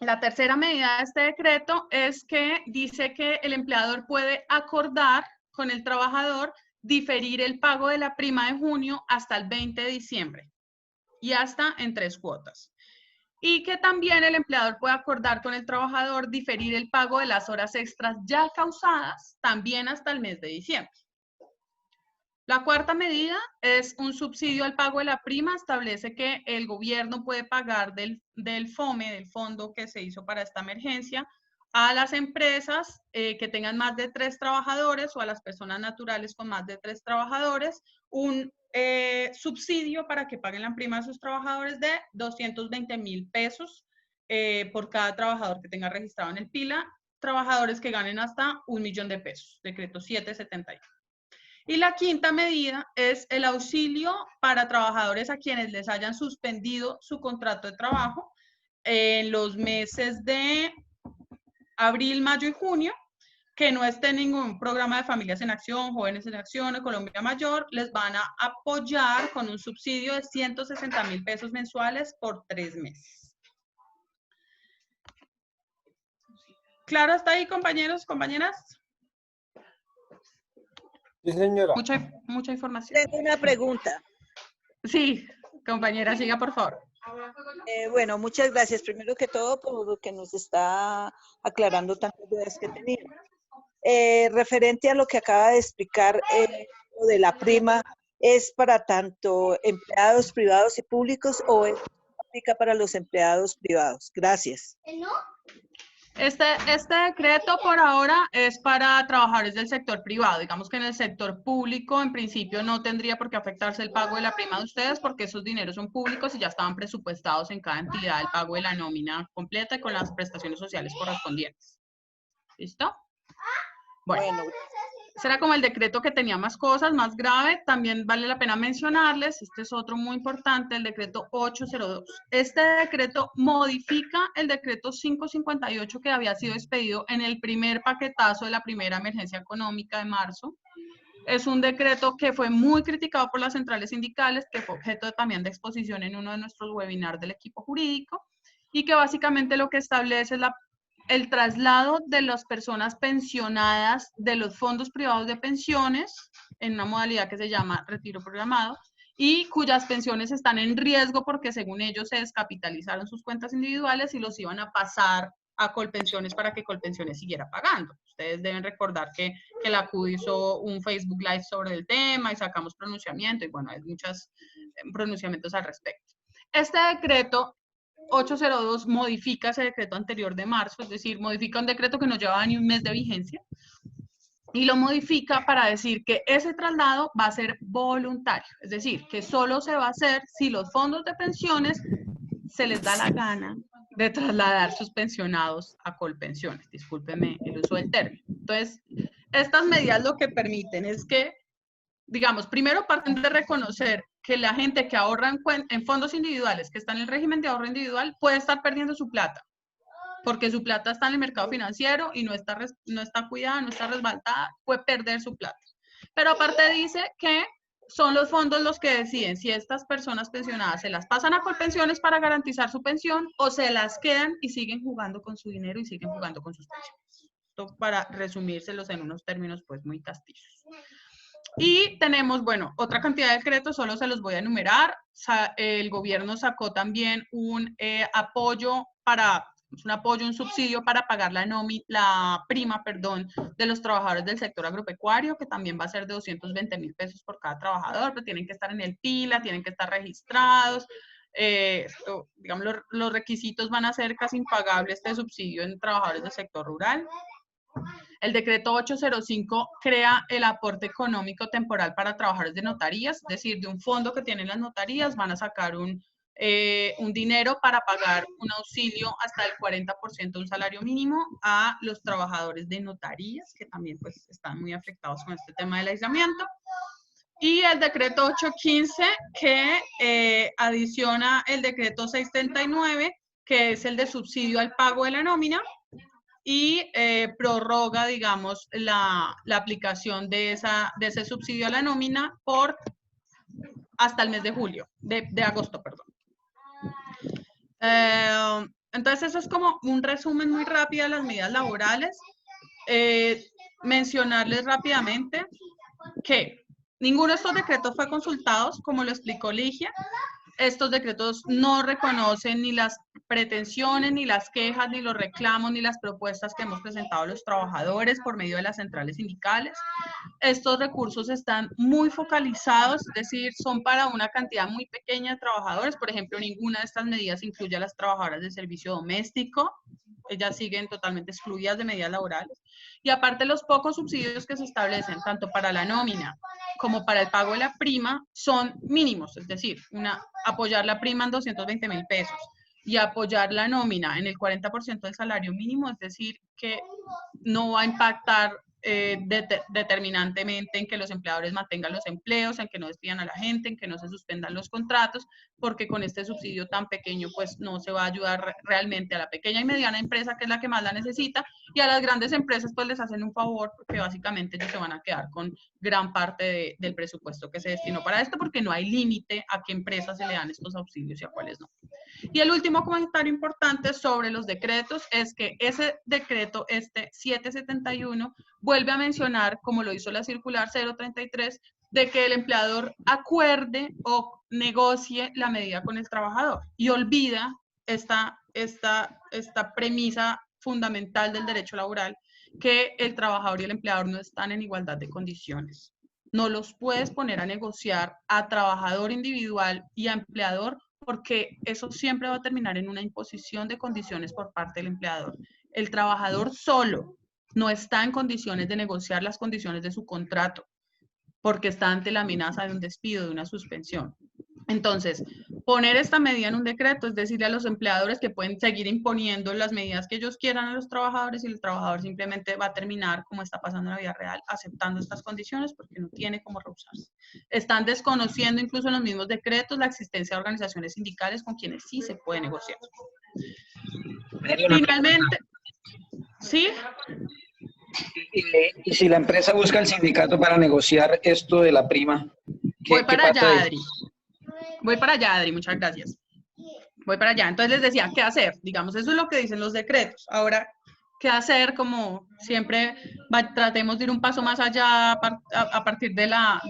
[SPEAKER 3] La tercera medida de este decreto es que dice que el empleador puede acordar con el trabajador diferir el pago de la prima de junio hasta el 20 de diciembre y hasta en 3 cuotas. Y que también el empleador puede acordar con el trabajador diferir el pago de las horas extras ya causadas también hasta el mes de diciembre. La cuarta medida es un subsidio al pago de la prima. Establece que el gobierno puede pagar del FOME, del fondo que se hizo para esta emergencia, a las empresas que tengan más de 3 trabajadores o a las personas naturales con más de 3 trabajadores, un subsidio para que paguen la prima a sus trabajadores de 220.000 pesos por cada trabajador que tenga registrado en el PILA, trabajadores que ganen hasta 1 millón de pesos, decreto 771. Y la quinta medida es el auxilio para trabajadores a quienes les hayan suspendido su contrato de trabajo en los meses de abril, mayo y junio, que no esté en ningún programa de Familias en Acción, Jóvenes en Acción o Colombia Mayor, les van a apoyar con un subsidio de 160.000 pesos mensuales por 3 meses. ¿Claro hasta ahí, compañeros, compañeras?
[SPEAKER 6] Sí, señora.
[SPEAKER 3] Mucha información.
[SPEAKER 7] Tengo una pregunta.
[SPEAKER 3] Sí, compañera, siga, por favor.
[SPEAKER 7] Bueno, muchas gracias. Primero que todo, por lo que nos está aclarando tantas dudas que tenía. Referente a lo que acaba de explicar lo de la prima, ¿es para tanto empleados privados y públicos o aplica para los empleados privados? Gracias.
[SPEAKER 3] Este decreto por ahora es para trabajadores del sector privado. Digamos que en el sector público, en principio, no tendría por qué afectarse el pago de la prima de ustedes porque esos dineros son públicos y ya estaban presupuestados en cada entidad el pago de la nómina completa y con las prestaciones sociales correspondientes. ¿Listo? Bueno, ese era como el decreto que tenía más cosas, más grave. También vale la pena mencionarles, este es otro muy importante, el decreto 802. Este decreto modifica el decreto 558 que había sido expedido en el primer paquetazo de la primera emergencia económica de marzo. Es un decreto que fue muy criticado por las centrales sindicales, que fue objeto también de exposición en uno de nuestros webinars del equipo jurídico, y que básicamente lo que establece es el traslado de las personas pensionadas de los fondos privados de pensiones en una modalidad que se llama retiro programado y cuyas pensiones están en riesgo porque según ellos se descapitalizaron sus cuentas individuales y los iban a pasar a Colpensiones para que Colpensiones siguiera pagando. Ustedes deben recordar que la CUD hizo un Facebook Live sobre el tema y sacamos pronunciamiento y bueno, hay muchos pronunciamientos al respecto. Este decreto 802 modifica ese decreto anterior de marzo, es decir, modifica un decreto que no llevaba ni un mes de vigencia y lo modifica para decir que ese traslado va a ser voluntario, es decir, que solo se va a hacer si los fondos de pensiones se les da la gana de trasladar sus pensionados a Colpensiones, discúlpeme el uso del término. Entonces, estas medidas lo que permiten es que, digamos, primero parten de reconocer que la gente que ahorra en fondos individuales, que está en el régimen de ahorro individual, puede estar perdiendo su plata, porque su plata está en el mercado financiero y no está cuidada, no está resguardada, puede perder su plata. Pero aparte dice que son los fondos los que deciden si estas personas pensionadas se las pasan a Colpensiones para garantizar su pensión o se las quedan y siguen jugando con su dinero y siguen jugando con sus pensiones. Esto para resumírselos en unos términos pues muy castillos. Y tenemos, bueno, otra cantidad de decretos, solo se los voy a enumerar. El gobierno sacó también un apoyo, un subsidio para pagar la prima de los trabajadores del sector agropecuario, que también va a ser de 220.000 pesos por cada trabajador, pero tienen que estar en el PILA, tienen que estar registrados. Digamos, los requisitos van a ser casi impagables este subsidio en trabajadores del sector rural. El decreto 805 crea el aporte económico temporal para trabajadores de notarías, es decir, de un fondo que tienen las notarías van a sacar un dinero para pagar un auxilio hasta el 40% de un salario mínimo a los trabajadores de notarías, que también pues están muy afectados con este tema del aislamiento. Y el decreto 815 que adiciona el decreto 639, que es el de subsidio al pago de la nómina. y prorroga, digamos, la aplicación de ese subsidio a la nómina hasta el mes de julio, de agosto, perdón. Entonces, eso es como un resumen muy rápido de las medidas laborales. Mencionarles rápidamente que ninguno de estos decretos fue consultado, como lo explicó Ligia. Estos decretos no reconocen ni las pretensiones, ni las quejas, ni los reclamos, ni las propuestas que hemos presentado los trabajadores por medio de las centrales sindicales. Estos recursos están muy focalizados, es decir, son para una cantidad muy pequeña de trabajadores. Por ejemplo, ninguna de estas medidas incluye a las trabajadoras de servicio doméstico. Ellas siguen totalmente excluidas de medidas laborales. Y aparte, los pocos subsidios que se establecen, tanto para la nómina como para el pago de la prima, son mínimos. Es decir, apoyar la prima en 220.000 pesos y apoyar la nómina en el 40% del salario mínimo, es decir, que no va a impactar determinantemente en que los empleadores mantengan los empleos, en que no despidan a la gente, en que no se suspendan los contratos, porque con este subsidio tan pequeño pues no se va a ayudar realmente a la pequeña y mediana empresa, que es la que más la necesita, y a las grandes empresas pues les hacen un favor, porque básicamente ellos se van a quedar con gran parte del presupuesto que se destinó para esto, porque no hay límite a qué empresas se le dan estos auxilios y a cuáles no. Y el último comentario importante sobre los decretos es que ese decreto, 771, vuelve a mencionar, como lo hizo la circular 033, de que el empleador acuerde o negocie la medida con el trabajador y olvida esta premisa fundamental del derecho laboral, que el trabajador y el empleador no están en igualdad de condiciones. No los puedes poner a negociar a trabajador individual y a empleador, porque eso siempre va a terminar en una imposición de condiciones por parte del empleador. El trabajador solo no está en condiciones de negociar las condiciones de su contrato, porque está ante la amenaza de un despido, de una suspensión. Entonces, poner esta medida en un decreto es decirle a los empleadores que pueden seguir imponiendo las medidas que ellos quieran a los trabajadores, y el trabajador simplemente va a terminar, como está pasando en la vida real, aceptando estas condiciones porque no tiene cómo rehusarse. Están desconociendo incluso en los mismos decretos la existencia de organizaciones sindicales con quienes sí se puede negociar. Finalmente, ¿sí?
[SPEAKER 6] Y si la empresa busca el sindicato para negociar esto de la prima,
[SPEAKER 3] Voy para allá, Adri. Voy para allá, Adri, muchas gracias. Voy para allá. Entonces les decía, ¿qué hacer? Digamos, eso es lo que dicen los decretos. Ahora, ¿qué hacer? Como siempre, tratemos de ir un paso más allá a partir de la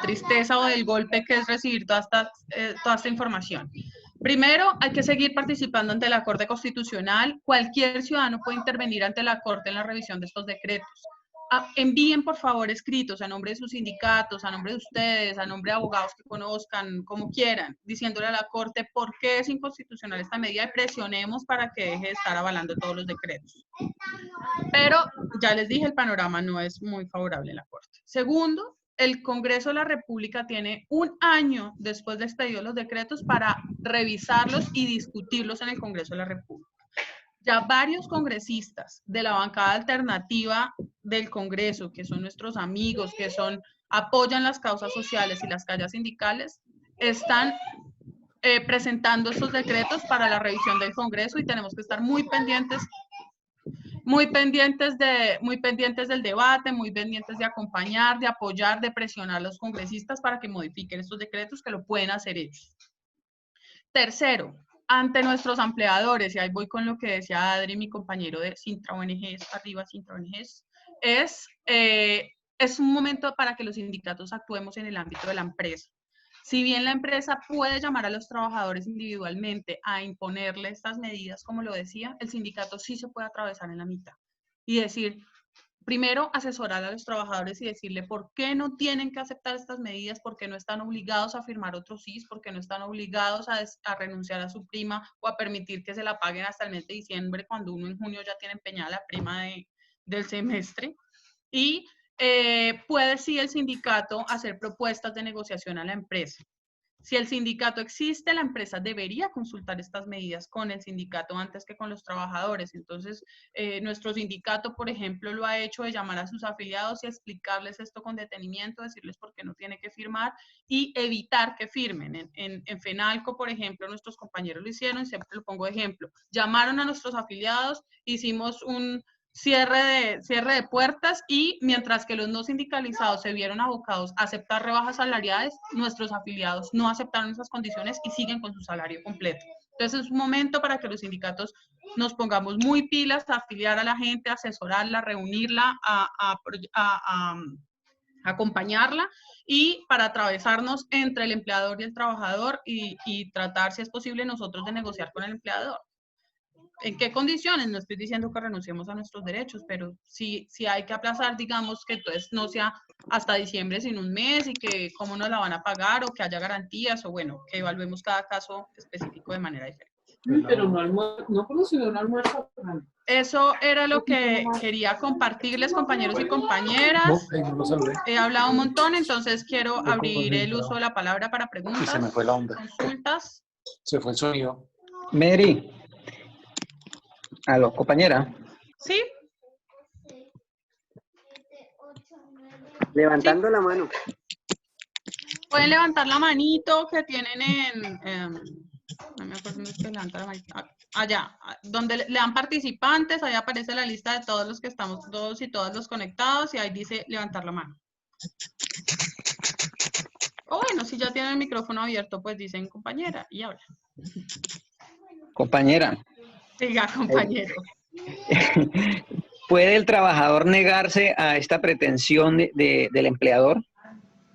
[SPEAKER 3] tristeza o del golpe que es recibir toda esta información. Primero, hay que seguir participando ante la Corte Constitucional. Cualquier ciudadano puede intervenir ante la Corte en la revisión de estos decretos. Envíen, por favor, escritos a nombre de sus sindicatos, a nombre de ustedes, a nombre de abogados que conozcan, como quieran, diciéndole a la Corte por qué es inconstitucional esta medida, y presionemos para que deje de estar avalando todos los decretos. Pero, ya les dije, el panorama no es muy favorable en la Corte. Segundo, el Congreso de la República tiene un año después de expedidos los decretos para revisarlos y discutirlos en el Congreso de la República. Ya varios congresistas de la bancada alternativa del Congreso, que son nuestros amigos, que apoyan las causas sociales y las causas sindicales, están presentando estos decretos para la revisión del Congreso, y tenemos que estar muy pendientes del debate, muy pendientes de acompañar, de apoyar, de presionar a los congresistas para que modifiquen estos decretos, que lo pueden hacer ellos. Tercero, ante nuestros empleadores, y ahí voy con lo que decía Adri, mi compañero de Sintra ONGs, arriba Sintra ONGs, es un momento para que los sindicatos actuemos en el ámbito de la empresa. Si bien la empresa puede llamar a los trabajadores individualmente a imponerle estas medidas, como lo decía, el sindicato sí se puede atravesar en la mitad y decir, primero, asesorar a los trabajadores y decirle por qué no tienen que aceptar estas medidas, por qué no están obligados a firmar otro CIS, por qué no están obligados a renunciar a su prima o a permitir que se la paguen hasta el mes de diciembre, cuando uno en junio ya tiene empeñada la prima del semestre. Y puede sí el sindicato hacer propuestas de negociación a la empresa. Si el sindicato existe, la empresa debería consultar estas medidas con el sindicato antes que con los trabajadores. Entonces, nuestro sindicato, por ejemplo, lo ha hecho de llamar a sus afiliados y explicarles esto con detenimiento, decirles por qué no tiene que firmar y evitar que firmen. En FENALCO, por ejemplo, nuestros compañeros lo hicieron, y siempre lo pongo de ejemplo. Llamaron a nuestros afiliados, hicimos un cierre de puertas y mientras que los no sindicalizados se vieron abocados a aceptar rebajas salariales, nuestros afiliados no aceptaron esas condiciones y siguen con su salario completo. Entonces es un momento para que los sindicatos nos pongamos muy pilas a afiliar a la gente, a asesorarla, a reunirla, a acompañarla y para atravesarnos entre el empleador y el trabajador y tratar, si es posible, nosotros de negociar con el empleador. ¿En qué condiciones? No estoy diciendo que renunciemos a nuestros derechos, pero sí hay que aplazar, digamos, que entonces no sea hasta diciembre sin un mes y que cómo nos la van a pagar o que haya garantías o bueno, que evaluemos cada caso específico de manera diferente.
[SPEAKER 8] Pero no conocido un almuerzo.
[SPEAKER 3] Eso era lo que quería compartirles, compañeros y compañeras.
[SPEAKER 4] No lo saludé.
[SPEAKER 3] He hablado un montón, entonces quiero abrir el uso de la palabra para preguntas,
[SPEAKER 5] se me fue la onda.
[SPEAKER 3] consultas.
[SPEAKER 5] Se fue el sonido.
[SPEAKER 6] Mary. Aló, compañera.
[SPEAKER 3] ¿Sí?
[SPEAKER 9] Levantando la mano.
[SPEAKER 3] Pueden levantar la manito que tienen no me acuerdo dónde es que levanta la manito. Allá, donde le dan participantes, ahí aparece la lista de todos los que estamos, todos y todas los conectados, y ahí dice levantar la mano. O bueno, si ya tienen el micrófono abierto, pues dicen compañera y habla.
[SPEAKER 6] Compañera.
[SPEAKER 3] Diga, compañero.
[SPEAKER 6] ¿Puede el trabajador negarse a esta pretensión del empleador?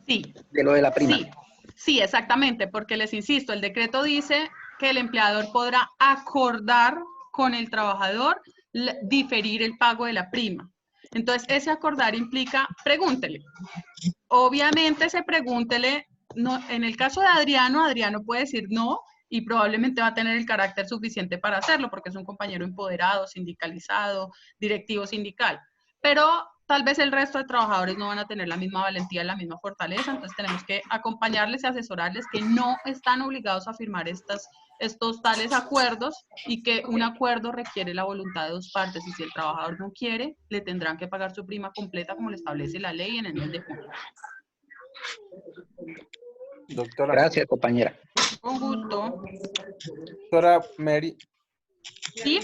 [SPEAKER 3] Sí.
[SPEAKER 6] De lo de la prima.
[SPEAKER 3] Sí, exactamente, porque les insisto, el decreto dice que el empleador podrá acordar con el trabajador diferir el pago de la prima. Entonces, ese acordar implica, pregúntele. Obviamente, ese pregúntele, no, en el caso de Adriano, Adriano puede decir no y probablemente va a tener el carácter suficiente para hacerlo porque es un compañero empoderado, sindicalizado, directivo sindical. Pero tal vez el resto de trabajadores no van a tener la misma valentía, la misma fortaleza, entonces tenemos que acompañarles y asesorarles que no están obligados a firmar estos tales acuerdos y que un acuerdo requiere la voluntad de dos partes y si el trabajador no quiere, le tendrán que pagar su prima completa como le establece la ley en el mes de junio.
[SPEAKER 10] Doctora.
[SPEAKER 6] Gracias, compañera.
[SPEAKER 3] Con gusto.
[SPEAKER 10] Doctora Mary.
[SPEAKER 3] ¿Sí?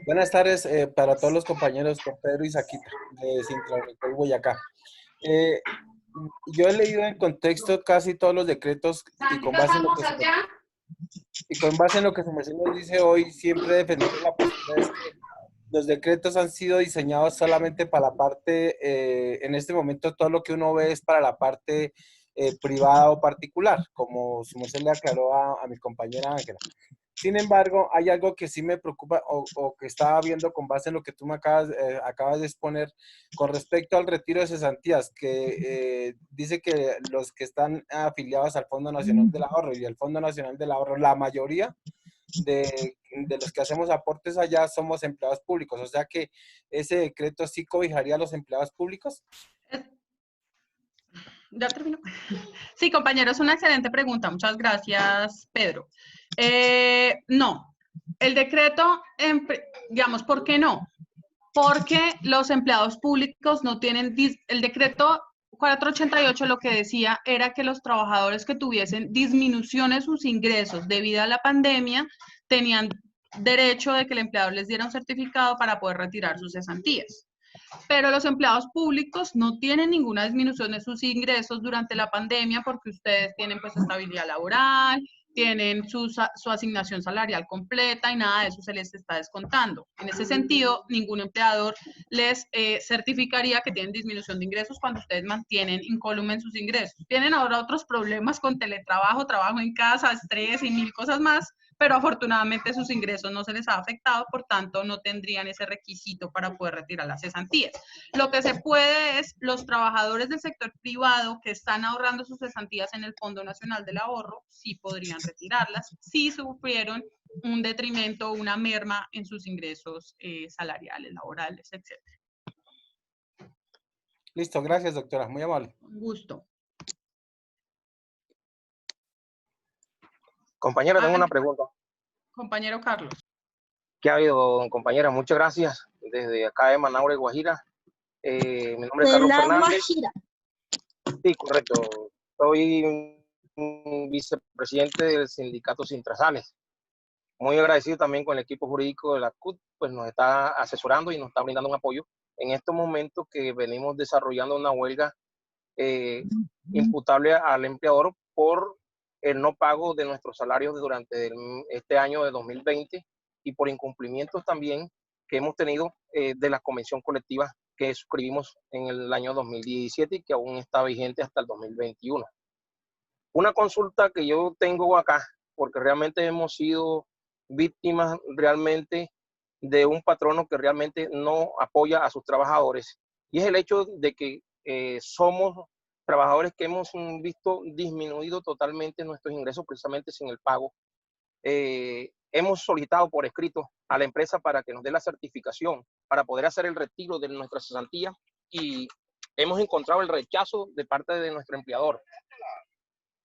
[SPEAKER 10] Buenas tardes para todos los compañeros, con Pedro y Saquita, de Sintranicol, Boyacá. Yo he leído en contexto casi todos los decretos y con base en lo que su merced nos dice hoy, siempre defendemos la postura de que los decretos han sido diseñados solamente para la parte, en este momento todo lo que uno ve es para la parte privada o particular, como su merced le aclaró a mi compañera Ángela. Sin embargo, hay algo que sí me preocupa o que estaba viendo con base en lo que tú me acabas de exponer con respecto al retiro de cesantías, que dice que los que están afiliados al Fondo Nacional del Ahorro y el Fondo Nacional del Ahorro, la mayoría de los que hacemos aportes allá somos empleados públicos. O sea que ese decreto sí cobijaría a los empleados públicos.
[SPEAKER 3] ¿Ya terminó? Sí, compañero, es una excelente pregunta. Muchas gracias, Pedro. No, el decreto, digamos, ¿por qué no? Porque los empleados públicos no tienen, el decreto 488 lo que decía era que los trabajadores que tuviesen disminución en sus ingresos debido a la pandemia tenían derecho de que el empleador les diera un certificado para poder retirar sus cesantías. Pero los empleados públicos no tienen ninguna disminución de sus ingresos durante la pandemia porque ustedes tienen pues estabilidad laboral, tienen su asignación salarial completa y nada de eso se les está descontando. En ese sentido, ningún empleador les certificaría que tienen disminución de ingresos cuando ustedes mantienen incólume sus ingresos. Tienen ahora otros problemas con teletrabajo, trabajo en casa, estrés y mil cosas más, pero afortunadamente sus ingresos no se les ha afectado, por tanto no tendrían ese requisito para poder retirar las cesantías. Lo que se puede es los trabajadores del sector privado que están ahorrando sus cesantías en el Fondo Nacional del Ahorro, sí podrían retirarlas, si sufrieron un detrimento o una merma en sus ingresos salariales, laborales, etc.
[SPEAKER 10] Listo, gracias doctora, muy amable.
[SPEAKER 3] Un gusto.
[SPEAKER 9] Compañera, tengo una pregunta.
[SPEAKER 3] Compañero Carlos.
[SPEAKER 9] ¿Qué ha habido, compañera? Muchas gracias. Desde acá de Manaure, Guajira. Mi nombre es Carlos Fernández. Sí, correcto. Soy un vicepresidente del sindicato Sintrasales. Muy agradecido también con el equipo jurídico de la CUT, pues nos está asesorando y nos está brindando un apoyo en estos momentos que venimos desarrollando una huelga imputable al empleador por el no pago de nuestros salarios durante este año de 2020 y por incumplimientos también que hemos tenido de la convención colectiva que suscribimos en el año 2017 y que aún está vigente hasta el 2021. Una consulta que yo tengo acá, porque realmente hemos sido víctimas realmente de un patrono que realmente no apoya a sus trabajadores, y es el hecho de que somos trabajadores que hemos visto disminuido totalmente nuestros ingresos precisamente sin el pago. Hemos solicitado por escrito a la empresa para que nos dé la certificación para poder hacer el retiro de nuestra cesantía y hemos encontrado el rechazo de parte de nuestro empleador.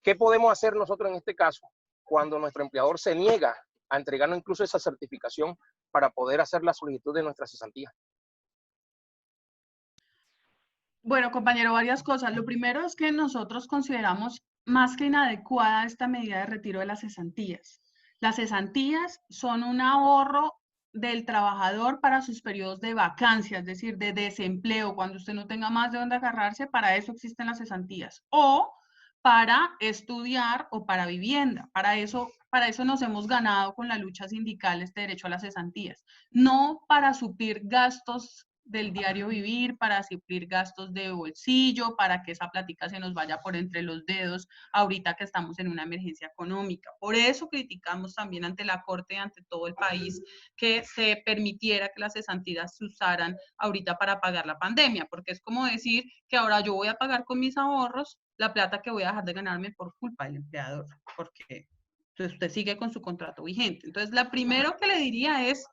[SPEAKER 9] ¿Qué podemos hacer nosotros en este caso cuando nuestro empleador se niega a entregarnos incluso esa certificación para poder hacer la solicitud de nuestra cesantía?
[SPEAKER 3] Bueno, compañero, varias cosas. Lo primero es que nosotros consideramos más que inadecuada esta medida de retiro de las cesantías. Las cesantías son un ahorro del trabajador para sus periodos de vacancia, es decir, de desempleo, cuando usted no tenga más de dónde agarrarse, para eso existen las cesantías. O para estudiar o para vivienda. Para eso nos hemos ganado con la lucha sindical este derecho a las cesantías. No para suplir gastos del diario vivir, para suplir gastos de bolsillo, para que esa plática se nos vaya por entre los dedos ahorita que estamos en una emergencia económica. Por eso criticamos también ante la Corte y ante todo el país que se permitiera que las cesantías se usaran ahorita para pagar la pandemia, porque es como decir que ahora yo voy a pagar con mis ahorros la plata que voy a dejar de ganarme por culpa del empleador, porque entonces usted sigue con su contrato vigente. Entonces, la primero que le diría es,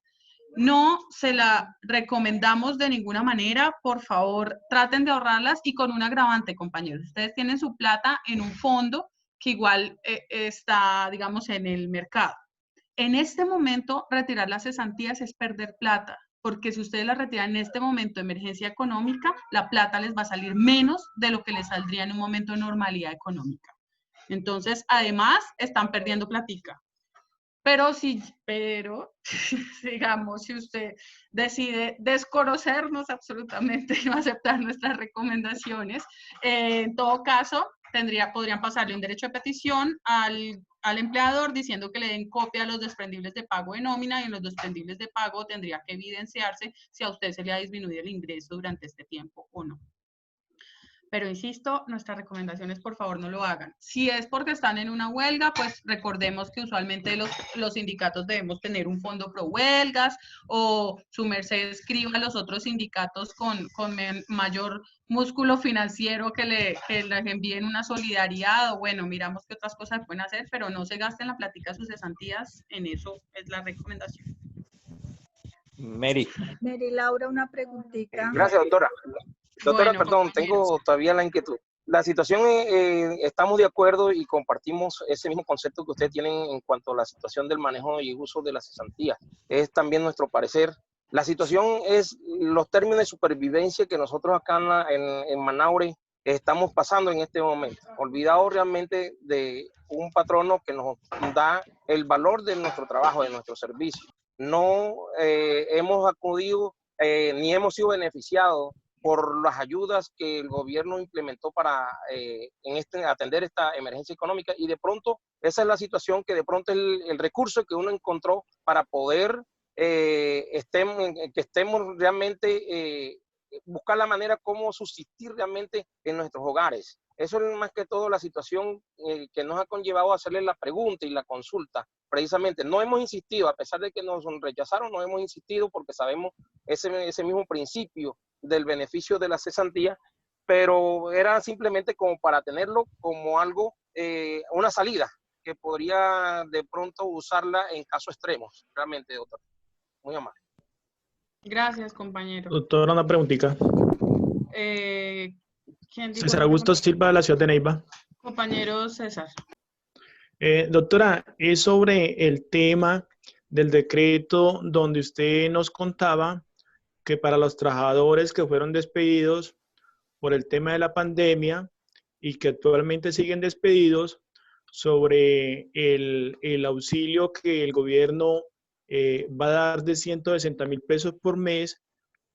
[SPEAKER 3] no se la recomendamos de ninguna manera. Por favor, traten de ahorrarlas y con un agravante, compañeros. Ustedes tienen su plata en un fondo que igual está, digamos, en el mercado. En este momento, retirar las cesantías es perder plata, porque si ustedes la retiran en este momento de emergencia económica, la plata les va a salir menos de lo que les saldría en un momento de normalidad económica. Entonces, además, están perdiendo platica. Pero digamos, si usted decide desconocernos absolutamente y no aceptar nuestras recomendaciones, en todo caso, podrían pasarle un derecho de petición al empleador diciendo que le den copia a los desprendibles de pago de nómina, y en los desprendibles de pago tendría que evidenciarse si a usted se le ha disminuido el ingreso durante este tiempo o no. Pero insisto, nuestras recomendaciones, por favor, no lo hagan. Si es porque están en una huelga, pues recordemos que usualmente los sindicatos debemos tener un fondo pro huelgas, o su merced escriba a los otros sindicatos con mayor músculo financiero que les envíen una solidaridad, o bueno, miramos qué otras cosas pueden hacer, pero no se gasten la plática de sus cesantías, en eso es la recomendación.
[SPEAKER 2] Mary.
[SPEAKER 11] Mary Laura, una preguntita.
[SPEAKER 9] Gracias, doctora. Doctora,
[SPEAKER 3] Bueno,
[SPEAKER 9] perdón, tengo todavía la inquietud. La situación, estamos de acuerdo y compartimos ese mismo concepto que ustedes tienen en cuanto a la situación del manejo y uso de la cesantía. Es también nuestro parecer. La situación es los términos de supervivencia que nosotros acá en Manaure estamos pasando en este momento. Olvidados realmente de un patrono que nos da el valor de nuestro trabajo, de nuestro servicio. No hemos acudido ni hemos sido beneficiados por las ayudas que el gobierno implementó para atender esta emergencia económica, y de pronto esa es la situación, que de pronto es el recurso que uno encontró para poder estemos realmente buscar la manera cómo subsistir realmente en nuestros hogares. Eso es más que todo la situación que nos ha conllevado a hacerle la pregunta y la consulta. Precisamente no hemos insistido, a pesar de que nos rechazaron, no hemos insistido porque sabemos ese mismo principio del beneficio de la cesantía, pero era simplemente como para tenerlo como algo, una salida que podría de pronto usarla en casos extremos. Realmente, doctor, muy amable.
[SPEAKER 3] Gracias, compañero.
[SPEAKER 12] Doctora, una preguntita.
[SPEAKER 3] ¿Quién dijo?
[SPEAKER 12] César Augusto Silva, de la ciudad de Neiva.
[SPEAKER 3] Compañero César.
[SPEAKER 12] Doctora, es sobre el tema del decreto donde usted nos contaba que para los trabajadores que fueron despedidos por el tema de la pandemia y que actualmente siguen despedidos, sobre el auxilio que el gobierno va a dar de 160.000 pesos por mes.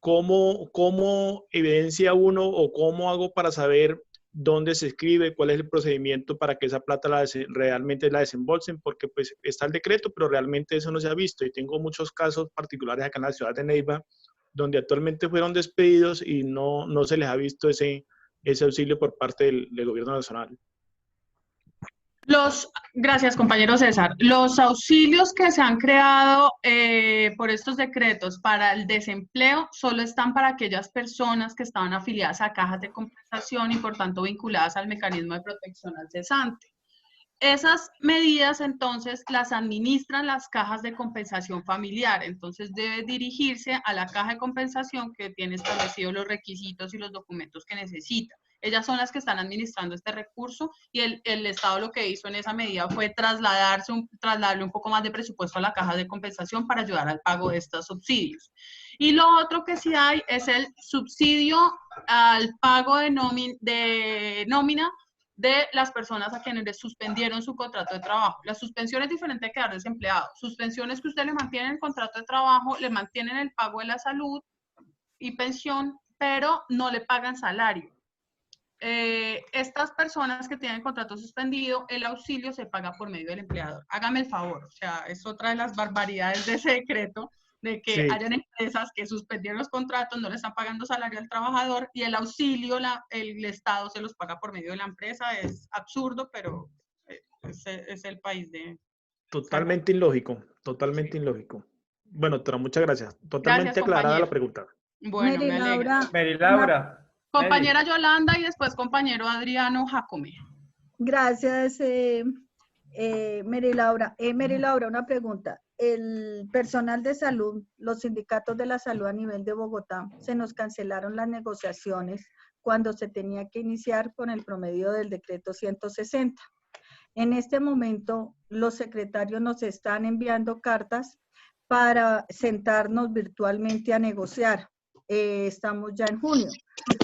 [SPEAKER 12] ¿Cómo evidencia uno o cómo hago para saber dónde se escribe, cuál es el procedimiento para que esa plata realmente la desembolsen? Porque pues está el decreto, pero realmente eso no se ha visto y tengo muchos casos particulares acá en la ciudad de Neiva donde actualmente fueron despedidos y no se les ha visto ese auxilio por parte del gobierno nacional.
[SPEAKER 3] Gracias, compañero César. Los auxilios que se han creado por estos decretos para el desempleo solo están para aquellas personas que estaban afiliadas a cajas de compensación y por tanto vinculadas al mecanismo de protección al cesante. Esas medidas entonces las administran las cajas de compensación familiar, entonces debe dirigirse a la caja de compensación que tiene establecidos los requisitos y los documentos que necesita. Ellas son las que están administrando este recurso y el Estado lo que hizo en esa medida fue trasladarle un poco más de presupuesto a la caja de compensación para ayudar al pago de estos subsidios. Y lo otro que sí hay es el subsidio al pago de nómina de las personas a quienes les suspendieron su contrato de trabajo. La suspensión es diferente de quedar desempleado. Suspensión es que usted le mantiene el contrato de trabajo, le mantienen el pago de la salud y pensión, pero no le pagan salario. Estas personas que tienen contrato suspendido, el auxilio se paga por medio del empleador. Hágame el favor, o sea, es otra de las barbaridades de ese decreto, de que hayan empresas que suspendieron los contratos, no le están pagando salario al trabajador y el auxilio, el Estado se los paga por medio de la empresa. Es absurdo, pero es el país de...
[SPEAKER 12] Totalmente ilógico, totalmente ilógico. Bueno, doctora, muchas gracias. Totalmente aclarada la pregunta.
[SPEAKER 3] Bueno, me alegra.
[SPEAKER 10] Mary Laura.
[SPEAKER 3] Compañera Yolanda y después compañero Adriano Jacome.
[SPEAKER 11] Gracias, Mary Laura. Mary Laura, una pregunta. El personal de salud, los sindicatos de la salud a nivel de Bogotá, se nos cancelaron las negociaciones cuando se tenía que iniciar con el promedio del decreto 160. En este momento, los secretarios nos están enviando cartas para sentarnos virtualmente a negociar. Estamos ya en junio.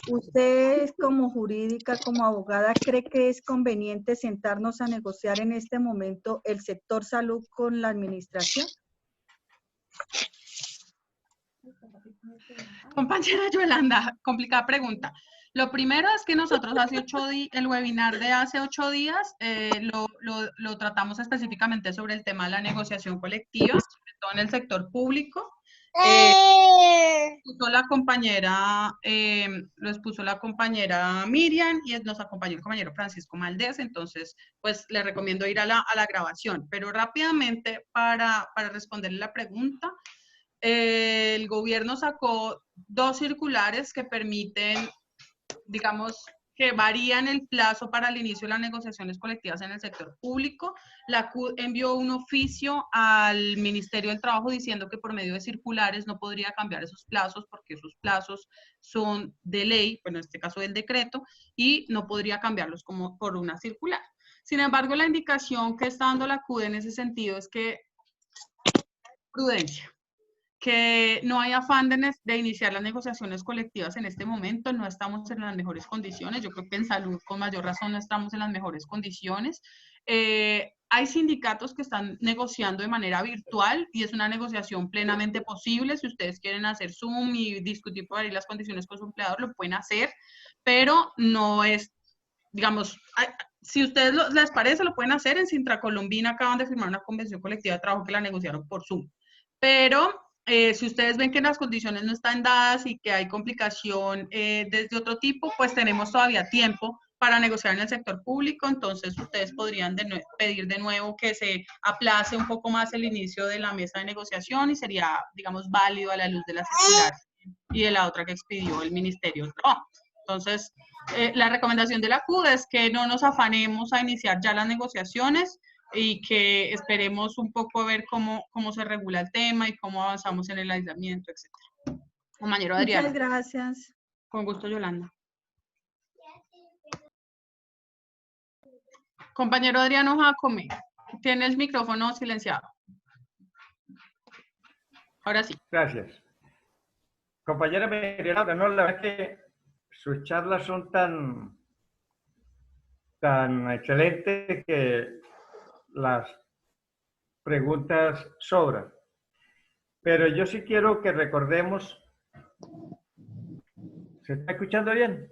[SPEAKER 11] ¿Usted como jurídica, como abogada, cree que es conveniente sentarnos a negociar en este momento el sector salud con la administración?
[SPEAKER 3] Compañera Yolanda, complicada pregunta. Lo primero es que nosotros el webinar de hace 8 días lo tratamos específicamente sobre el tema de la negociación colectiva, sobre todo en el sector público. Lo expuso la compañera Miriam y nos acompañó el compañero Francisco Maldés, entonces pues le recomiendo ir a la grabación. Pero rápidamente para responderle la pregunta, el gobierno sacó 2 circulares que permiten, digamos, que varían el plazo para el inicio de las negociaciones colectivas en el sector público. La CUT envió un oficio al Ministerio del Trabajo diciendo que por medio de circulares no podría cambiar esos plazos porque esos plazos son de ley, bueno, en este caso del decreto, y no podría cambiarlos como por una circular. Sin embargo, la indicación que está dando la CUT en ese sentido es que prudencia, que no hay afán de iniciar las negociaciones colectivas en este momento, no estamos en las mejores condiciones, yo creo que en salud con mayor razón no estamos en las mejores condiciones. Hay sindicatos que están negociando de manera virtual y es una negociación plenamente posible. Si ustedes quieren hacer Zoom y discutir por ahí las condiciones con su empleador, lo pueden hacer, pero no es, digamos, si a ustedes les parece, lo pueden hacer. En Sintra Colombina acaban de firmar una convención colectiva de trabajo que la negociaron por Zoom, pero si ustedes ven que las condiciones no están dadas y que hay complicación desde otro tipo, pues tenemos todavía tiempo para negociar en el sector público, entonces ustedes podrían pedir de nuevo que se aplace un poco más el inicio de la mesa de negociación y sería, digamos, válido a la luz de la circular y de la otra que expidió el Ministerio del Trabajo. Entonces, la recomendación de la CUD es que no nos afanemos a iniciar ya las negociaciones y que esperemos un poco a ver cómo se regula el tema y cómo avanzamos en el aislamiento, etc. Compañero Adriano.
[SPEAKER 11] Muchas gracias.
[SPEAKER 3] Con gusto, Yolanda. Compañero Adriano Jacome. Tiene el micrófono silenciado. Ahora sí.
[SPEAKER 13] Gracias. Compañera María Laura, no, la verdad es que sus charlas son tan excelentes que las preguntas sobran. Pero yo sí quiero que recordemos. ¿Se está escuchando bien?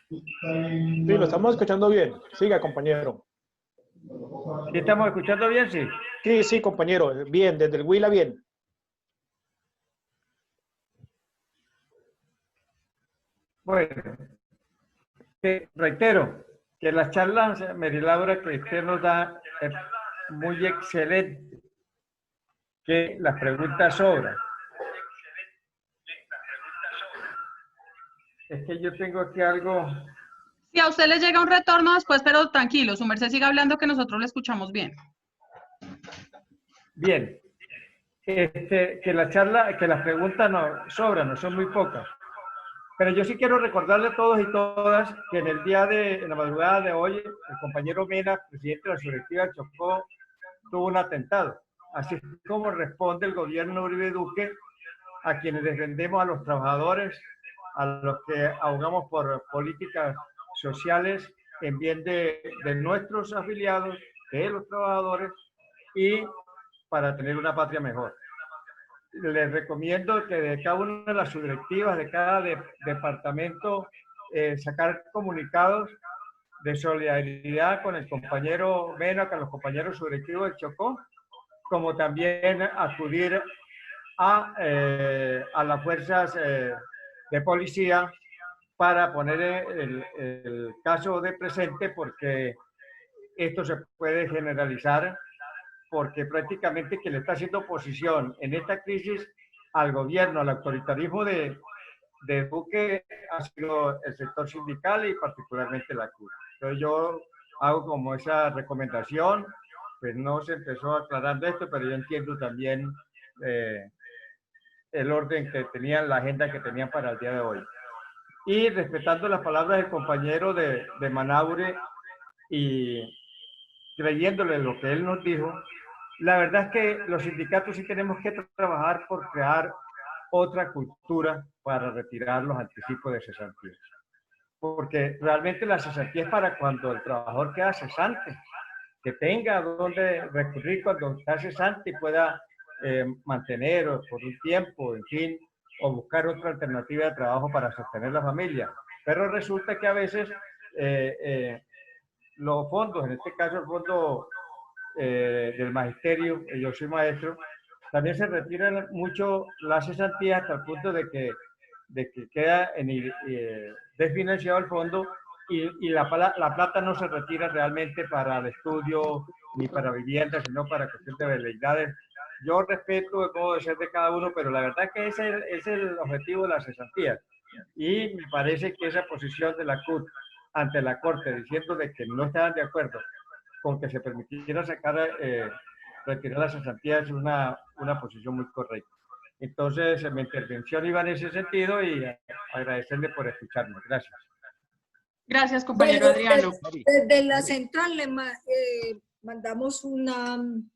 [SPEAKER 12] Sí, lo estamos escuchando bien. Siga, compañero.
[SPEAKER 13] ¿Sí estamos escuchando bien? Sí.
[SPEAKER 12] Sí, sí, compañero. Bien, desde el Huila, bien.
[SPEAKER 13] Bueno, reitero que las charlas, María Laura, que usted nos da es muy excelente, que las preguntas sobran. Es que yo tengo aquí algo.
[SPEAKER 3] Si a usted le llega un retorno después, pero tranquilo, su merced siga hablando que nosotros le escuchamos bien.
[SPEAKER 13] Bien. Que la charla, que las preguntas no sobran, no son muy pocas. Pero yo sí quiero recordarle a todos y todas que en la madrugada de hoy, el compañero Mena, presidente de la subdirectiva del Chocó, tuvo un atentado. Así como responde el gobierno Uribe Duque a quienes defendemos a los trabajadores, a los que abogamos por políticas sociales en bien de nuestros afiliados, de los trabajadores y para tener una patria mejor. Les recomiendo que de cada una de las subdirectivas, de cada departamento, sacar comunicados de solidaridad con el compañero Mena, con los compañeros subdirectivos del Chocó, como también acudir a las fuerzas de policía para poner el caso de presente, porque esto se puede generalizar, porque prácticamente quien le está haciendo oposición en esta crisis al gobierno, al autoritarismo de Duque, ha sido el sector sindical y particularmente la CUT. Entonces yo hago como esa recomendación, pues no se empezó aclarando esto, pero yo entiendo también el orden que tenían, la agenda que tenían para el día de hoy. Y respetando las palabras del compañero de Manaure y creyéndole lo que él nos dijo, la verdad es que los sindicatos sí tenemos que trabajar por crear otra cultura para retirar los anticipos de cesantías. Porque realmente la cesantía es para cuando el trabajador queda cesante, que tenga donde recurrir cuando está cesante y pueda mantener por un tiempo, en fin, o buscar otra alternativa de trabajo para sostener la familia. Pero resulta que a veces los fondos, en este caso el fondo del magisterio, yo soy maestro, también se retiran mucho las cesantías hasta el punto de que queda desfinanciado el fondo y la plata no se retira realmente para el estudio ni para vivienda, sino para cuestión de veleidades. Yo respeto el modo de ser de cada uno, pero la verdad que ese es el objetivo de las cesantías. Y me parece que esa posición de la CUT ante la Corte, diciendo de que no estaban de acuerdo con que se permitiera retirar las cesantías, es una posición muy correcta. Entonces, mi intervención iba en ese sentido y agradecerle por escucharnos. Gracias.
[SPEAKER 3] Gracias, compañero Adriano.
[SPEAKER 1] Desde la central le mandamos un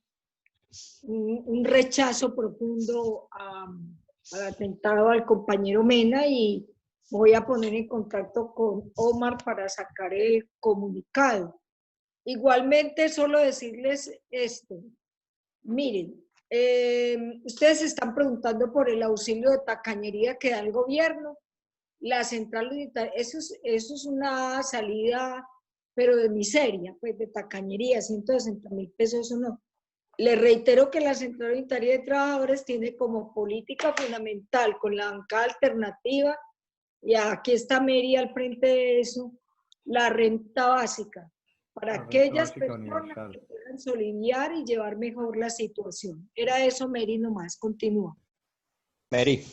[SPEAKER 1] rechazo profundo al atentado al compañero Mena y voy a poner en contacto con Omar para sacar el comunicado. Igualmente, solo decirles esto. Miren, ustedes están preguntando por el auxilio de tacañería que da el gobierno. La central unitaria, eso es una salida, pero de miseria, pues de tacañería, 160.000 pesos, eso no. Les reitero que la Central Unitaria de Trabajadores tiene como política fundamental con la bancada alternativa, y aquí está Mary al frente de eso, la renta básica, para aquellas personas que puedan soliviar y llevar mejor la situación. Era eso, Mary, nomás, continúa.
[SPEAKER 2] Mary.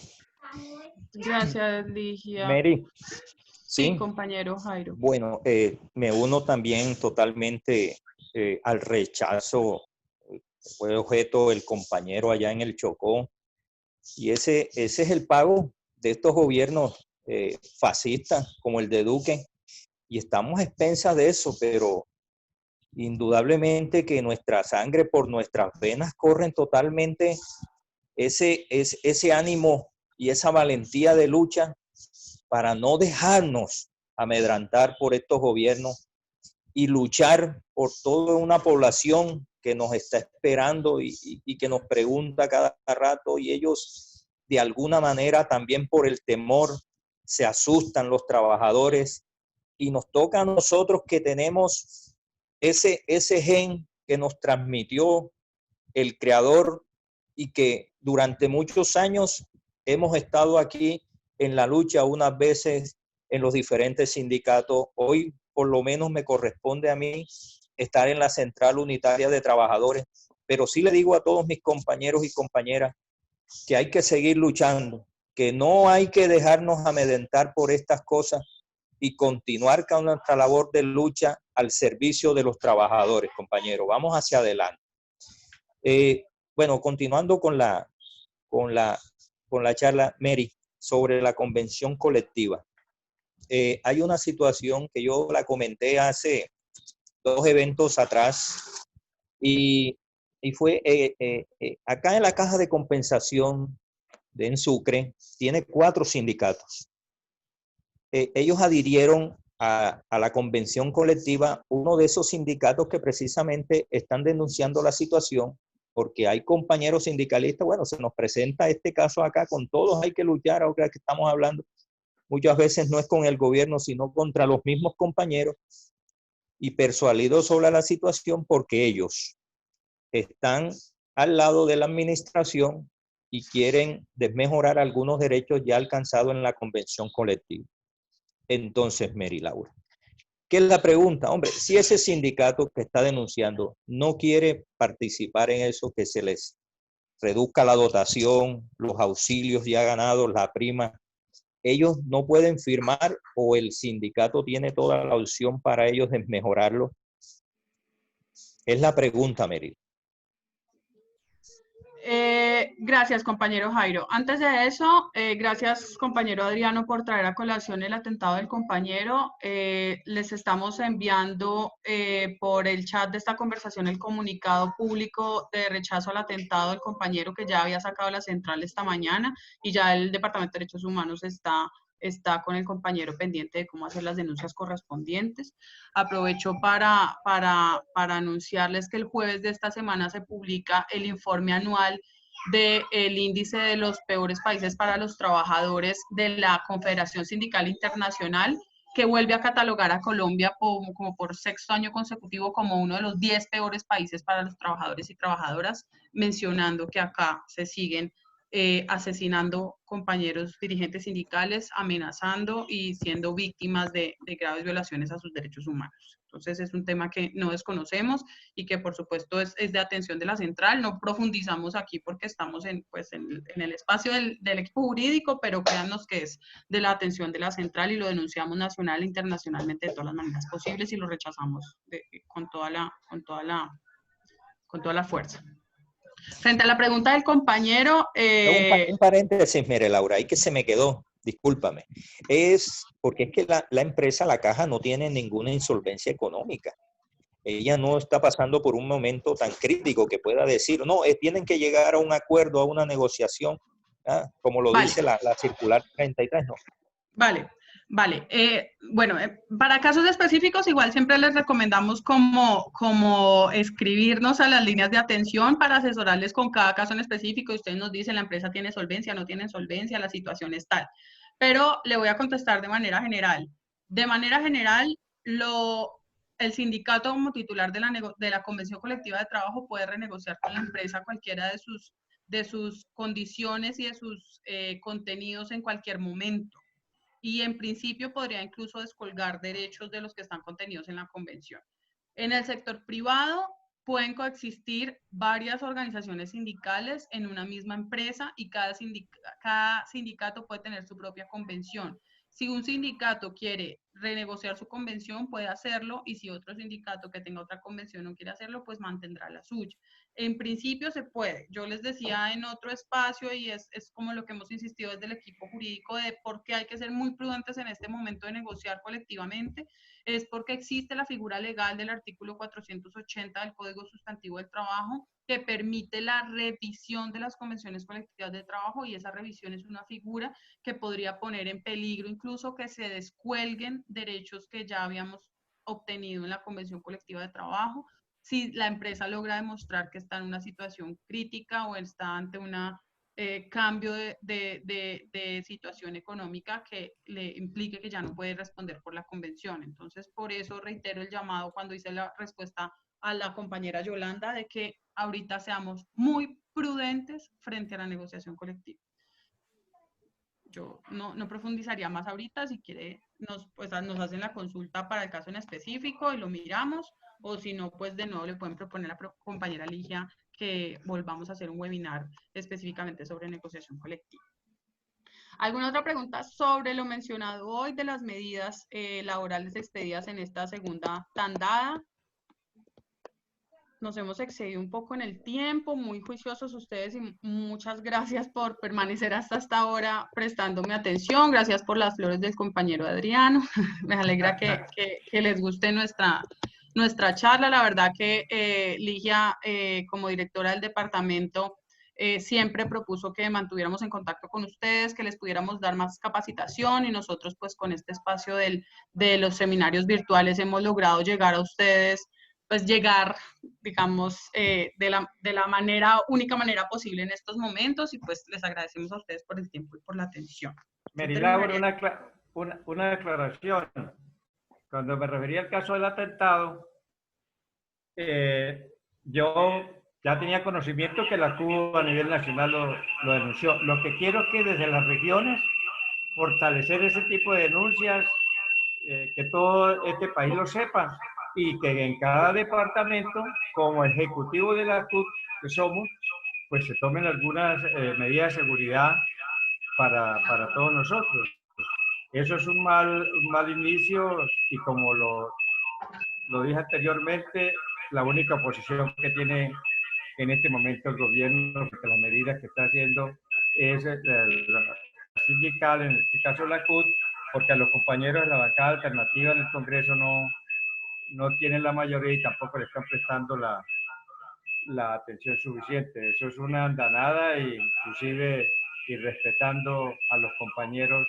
[SPEAKER 3] Gracias, Ligia.
[SPEAKER 2] Mary.
[SPEAKER 3] Sí, compañero Jairo.
[SPEAKER 2] Bueno, me uno también totalmente al rechazo. Fue objeto el compañero allá en el Chocó. Y ese es el pago de estos gobiernos fascistas como el de Duque. Y estamos a expensas de eso, pero Indudablemente que nuestra sangre por nuestras venas corren totalmente ese ánimo y esa valentía de lucha para no dejarnos amedrantar por estos gobiernos y luchar por toda una población que nos está esperando y que nos pregunta cada rato, y ellos de alguna manera también por el temor se asustan los trabajadores, y nos toca a nosotros que tenemos ese gen que nos transmitió el Creador y que durante muchos años hemos estado aquí en la lucha, unas veces en los diferentes sindicatos. Hoy por lo menos me corresponde a mí estar en la Central Unitaria de Trabajadores, pero sí le digo a todos mis compañeros y compañeras que hay que seguir luchando, que no hay que dejarnos amedrentar por estas cosas y continuar con nuestra labor de lucha al servicio de los trabajadores, compañeros. Vamos hacia adelante. Bueno, continuando con la charla, Mary, sobre la convención colectiva. Hay una situación que yo la comenté hace 2 eventos atrás y fue acá en la caja de compensación de Sucre tiene 4 sindicatos. Ellos adhirieron a la convención colectiva, uno de esos sindicatos que precisamente están denunciando la situación porque hay compañeros sindicalistas. Bueno, se nos presenta este caso acá, con todos hay que luchar, ahora que estamos hablando, muchas veces no es con el gobierno, sino contra los mismos compañeros, y persuadidos sobre la situación porque ellos están al lado de la administración y quieren desmejorar algunos derechos ya alcanzados en la convención colectiva. Entonces, Mary Laura, ¿qué es la pregunta? Hombre, si ese sindicato que está denunciando no quiere participar en eso, que se les reduzca la dotación, los auxilios ya ganados, la prima, ellos no pueden firmar, o el sindicato tiene toda la opción para ellos de mejorarlo. Es la pregunta, Mary.
[SPEAKER 3] Gracias, compañero Jairo. Antes de eso, gracias, compañero Adriano, por traer a colación el atentado del compañero. Les estamos enviando por el chat de esta conversación el comunicado público de rechazo al atentado del compañero que ya había sacado la central esta mañana, y ya el Departamento de Derechos Humanos está con el compañero pendiente de cómo hacer las denuncias correspondientes. Aprovecho para anunciarles que el jueves de esta semana se publica el informe anual del índice de los peores países para los trabajadores de la Confederación Sindical Internacional, que vuelve a catalogar a Colombia como por 6º año consecutivo como uno de los 10 peores países para los trabajadores y trabajadoras, mencionando que acá se siguen asesinando compañeros dirigentes sindicales, amenazando y siendo víctimas de graves violaciones a sus derechos humanos. Entonces es un tema que no desconocemos y que por supuesto es de atención de la central. No profundizamos aquí porque estamos en el espacio del equipo jurídico, pero créannos que es de la atención de la central y lo denunciamos nacional e internacionalmente de todas las maneras posibles y lo rechazamos con toda la fuerza. Frente a la pregunta del compañero...
[SPEAKER 2] Un paréntesis, mire, Laura, ahí que se me quedó, discúlpame. Es porque es que la empresa, la caja, no tiene ninguna insolvencia económica. Ella no está pasando por un momento tan crítico que pueda decir, no, tienen que llegar a un acuerdo, a una negociación, como lo dice la circular 33, ¿no?
[SPEAKER 3] Vale. Bueno, para casos específicos igual siempre les recomendamos como escribirnos a las líneas de atención para asesorarles con cada caso en específico, y ustedes nos dicen la empresa tiene solvencia, no tiene solvencia, la situación es tal. Pero le voy a contestar de manera general. De manera general, el sindicato como titular de la Convención Colectiva de Trabajo puede renegociar con la empresa cualquiera de sus condiciones y de sus contenidos en cualquier momento. Y en principio podría incluso descolgar derechos de los que están contenidos en la convención. En el sector privado pueden coexistir varias organizaciones sindicales en una misma empresa y cada sindicato puede tener su propia convención. Si un sindicato quiere renegociar su convención puede hacerlo, y si otro sindicato que tenga otra convención no quiere hacerlo, pues mantendrá la suya. En principio se puede. Yo les decía en otro espacio, y es como lo que hemos insistido desde el equipo jurídico, de por qué hay que ser muy prudentes en este momento de negociar colectivamente, es porque existe la figura legal del artículo 480 del Código Sustantivo del Trabajo, que permite la revisión de las convenciones colectivas de trabajo, y esa revisión es una figura que podría poner en peligro incluso que se descuelguen derechos que ya habíamos obtenido en la convención colectiva de trabajo, si la empresa logra demostrar que está en una situación crítica o está ante un cambio de situación económica que le implique que ya no puede responder por la convención. Entonces, por eso reitero el llamado cuando hice la respuesta a la compañera Yolanda, de que ahorita seamos muy prudentes frente a la negociación colectiva. Yo no profundizaría más ahorita. Si quiere, nos hacen la consulta para el caso en específico y lo miramos, o si no, pues de nuevo le pueden proponer a la compañera Ligia que volvamos a hacer un webinar específicamente sobre negociación colectiva. ¿Alguna otra pregunta sobre lo mencionado hoy de las medidas laborales expedidas en esta segunda tandada? Nos hemos excedido un poco en el tiempo, muy juiciosos ustedes, y muchas gracias por permanecer hasta esta hora prestándome atención. Gracias por las flores del compañero Adriano. Me alegra que les guste nuestra charla. La verdad que Ligia, como directora del departamento, siempre propuso que mantuviéramos en contacto con ustedes, que les pudiéramos dar más capacitación, y nosotros pues con este espacio de los seminarios virtuales hemos logrado llegar a ustedes, pues llegar, digamos, de la única manera posible en estos momentos, y pues les agradecemos a ustedes por el tiempo y por la atención.
[SPEAKER 13] Mary Laura, una aclaración. Cuando me refería al caso del atentado, yo ya tenía conocimiento que la CUB a nivel nacional lo denunció. Lo que quiero es que desde las regiones fortalecer ese tipo de denuncias, que todo este país lo sepa, y que en cada departamento, como ejecutivo de la CUT que somos, pues se tomen algunas medidas de seguridad para todos nosotros. Eso es un mal inicio, y como lo dije anteriormente, la única oposición que tiene en este momento el gobierno, porque las medidas que está haciendo es la sindical, en este caso la CUT, porque a los compañeros de la bancada alternativa en el Congreso no tienen la mayoría y tampoco le están prestando la atención suficiente. Eso es una andanada, e inclusive irrespetando a los compañeros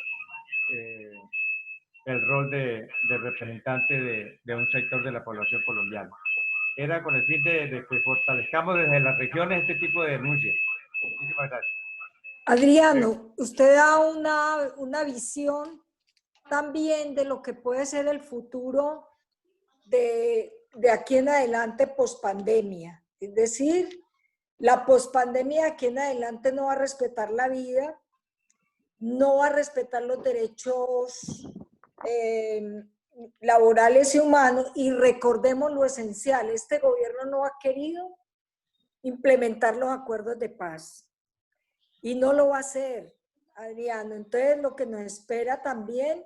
[SPEAKER 13] el rol de representante de un sector de la población colombiana. Era con el fin de que fortalezcamos desde las regiones este tipo de denuncias. Muchísimas gracias.
[SPEAKER 1] Adriano, usted da una visión también de lo que puede ser el futuro de aquí en adelante pospandemia. Es decir, la pospandemia de aquí en adelante no va a respetar la vida, no va a respetar los derechos laborales y humanos, y recordemos lo esencial: este gobierno no ha querido implementar los acuerdos de paz y no lo va a hacer, Adriano. Entonces lo que nos espera también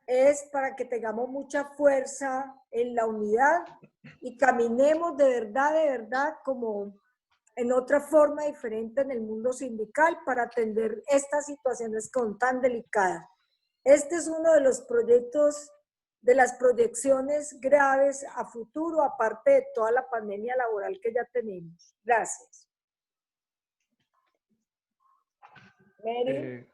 [SPEAKER 1] es para que tengamos mucha fuerza en la unidad y caminemos de verdad, como en otra forma diferente en el mundo sindical, para atender estas situaciones que son tan delicadas. Este es uno de los proyectos, de las proyecciones graves a futuro, aparte de toda la pandemia laboral que ya tenemos. Gracias. Mary.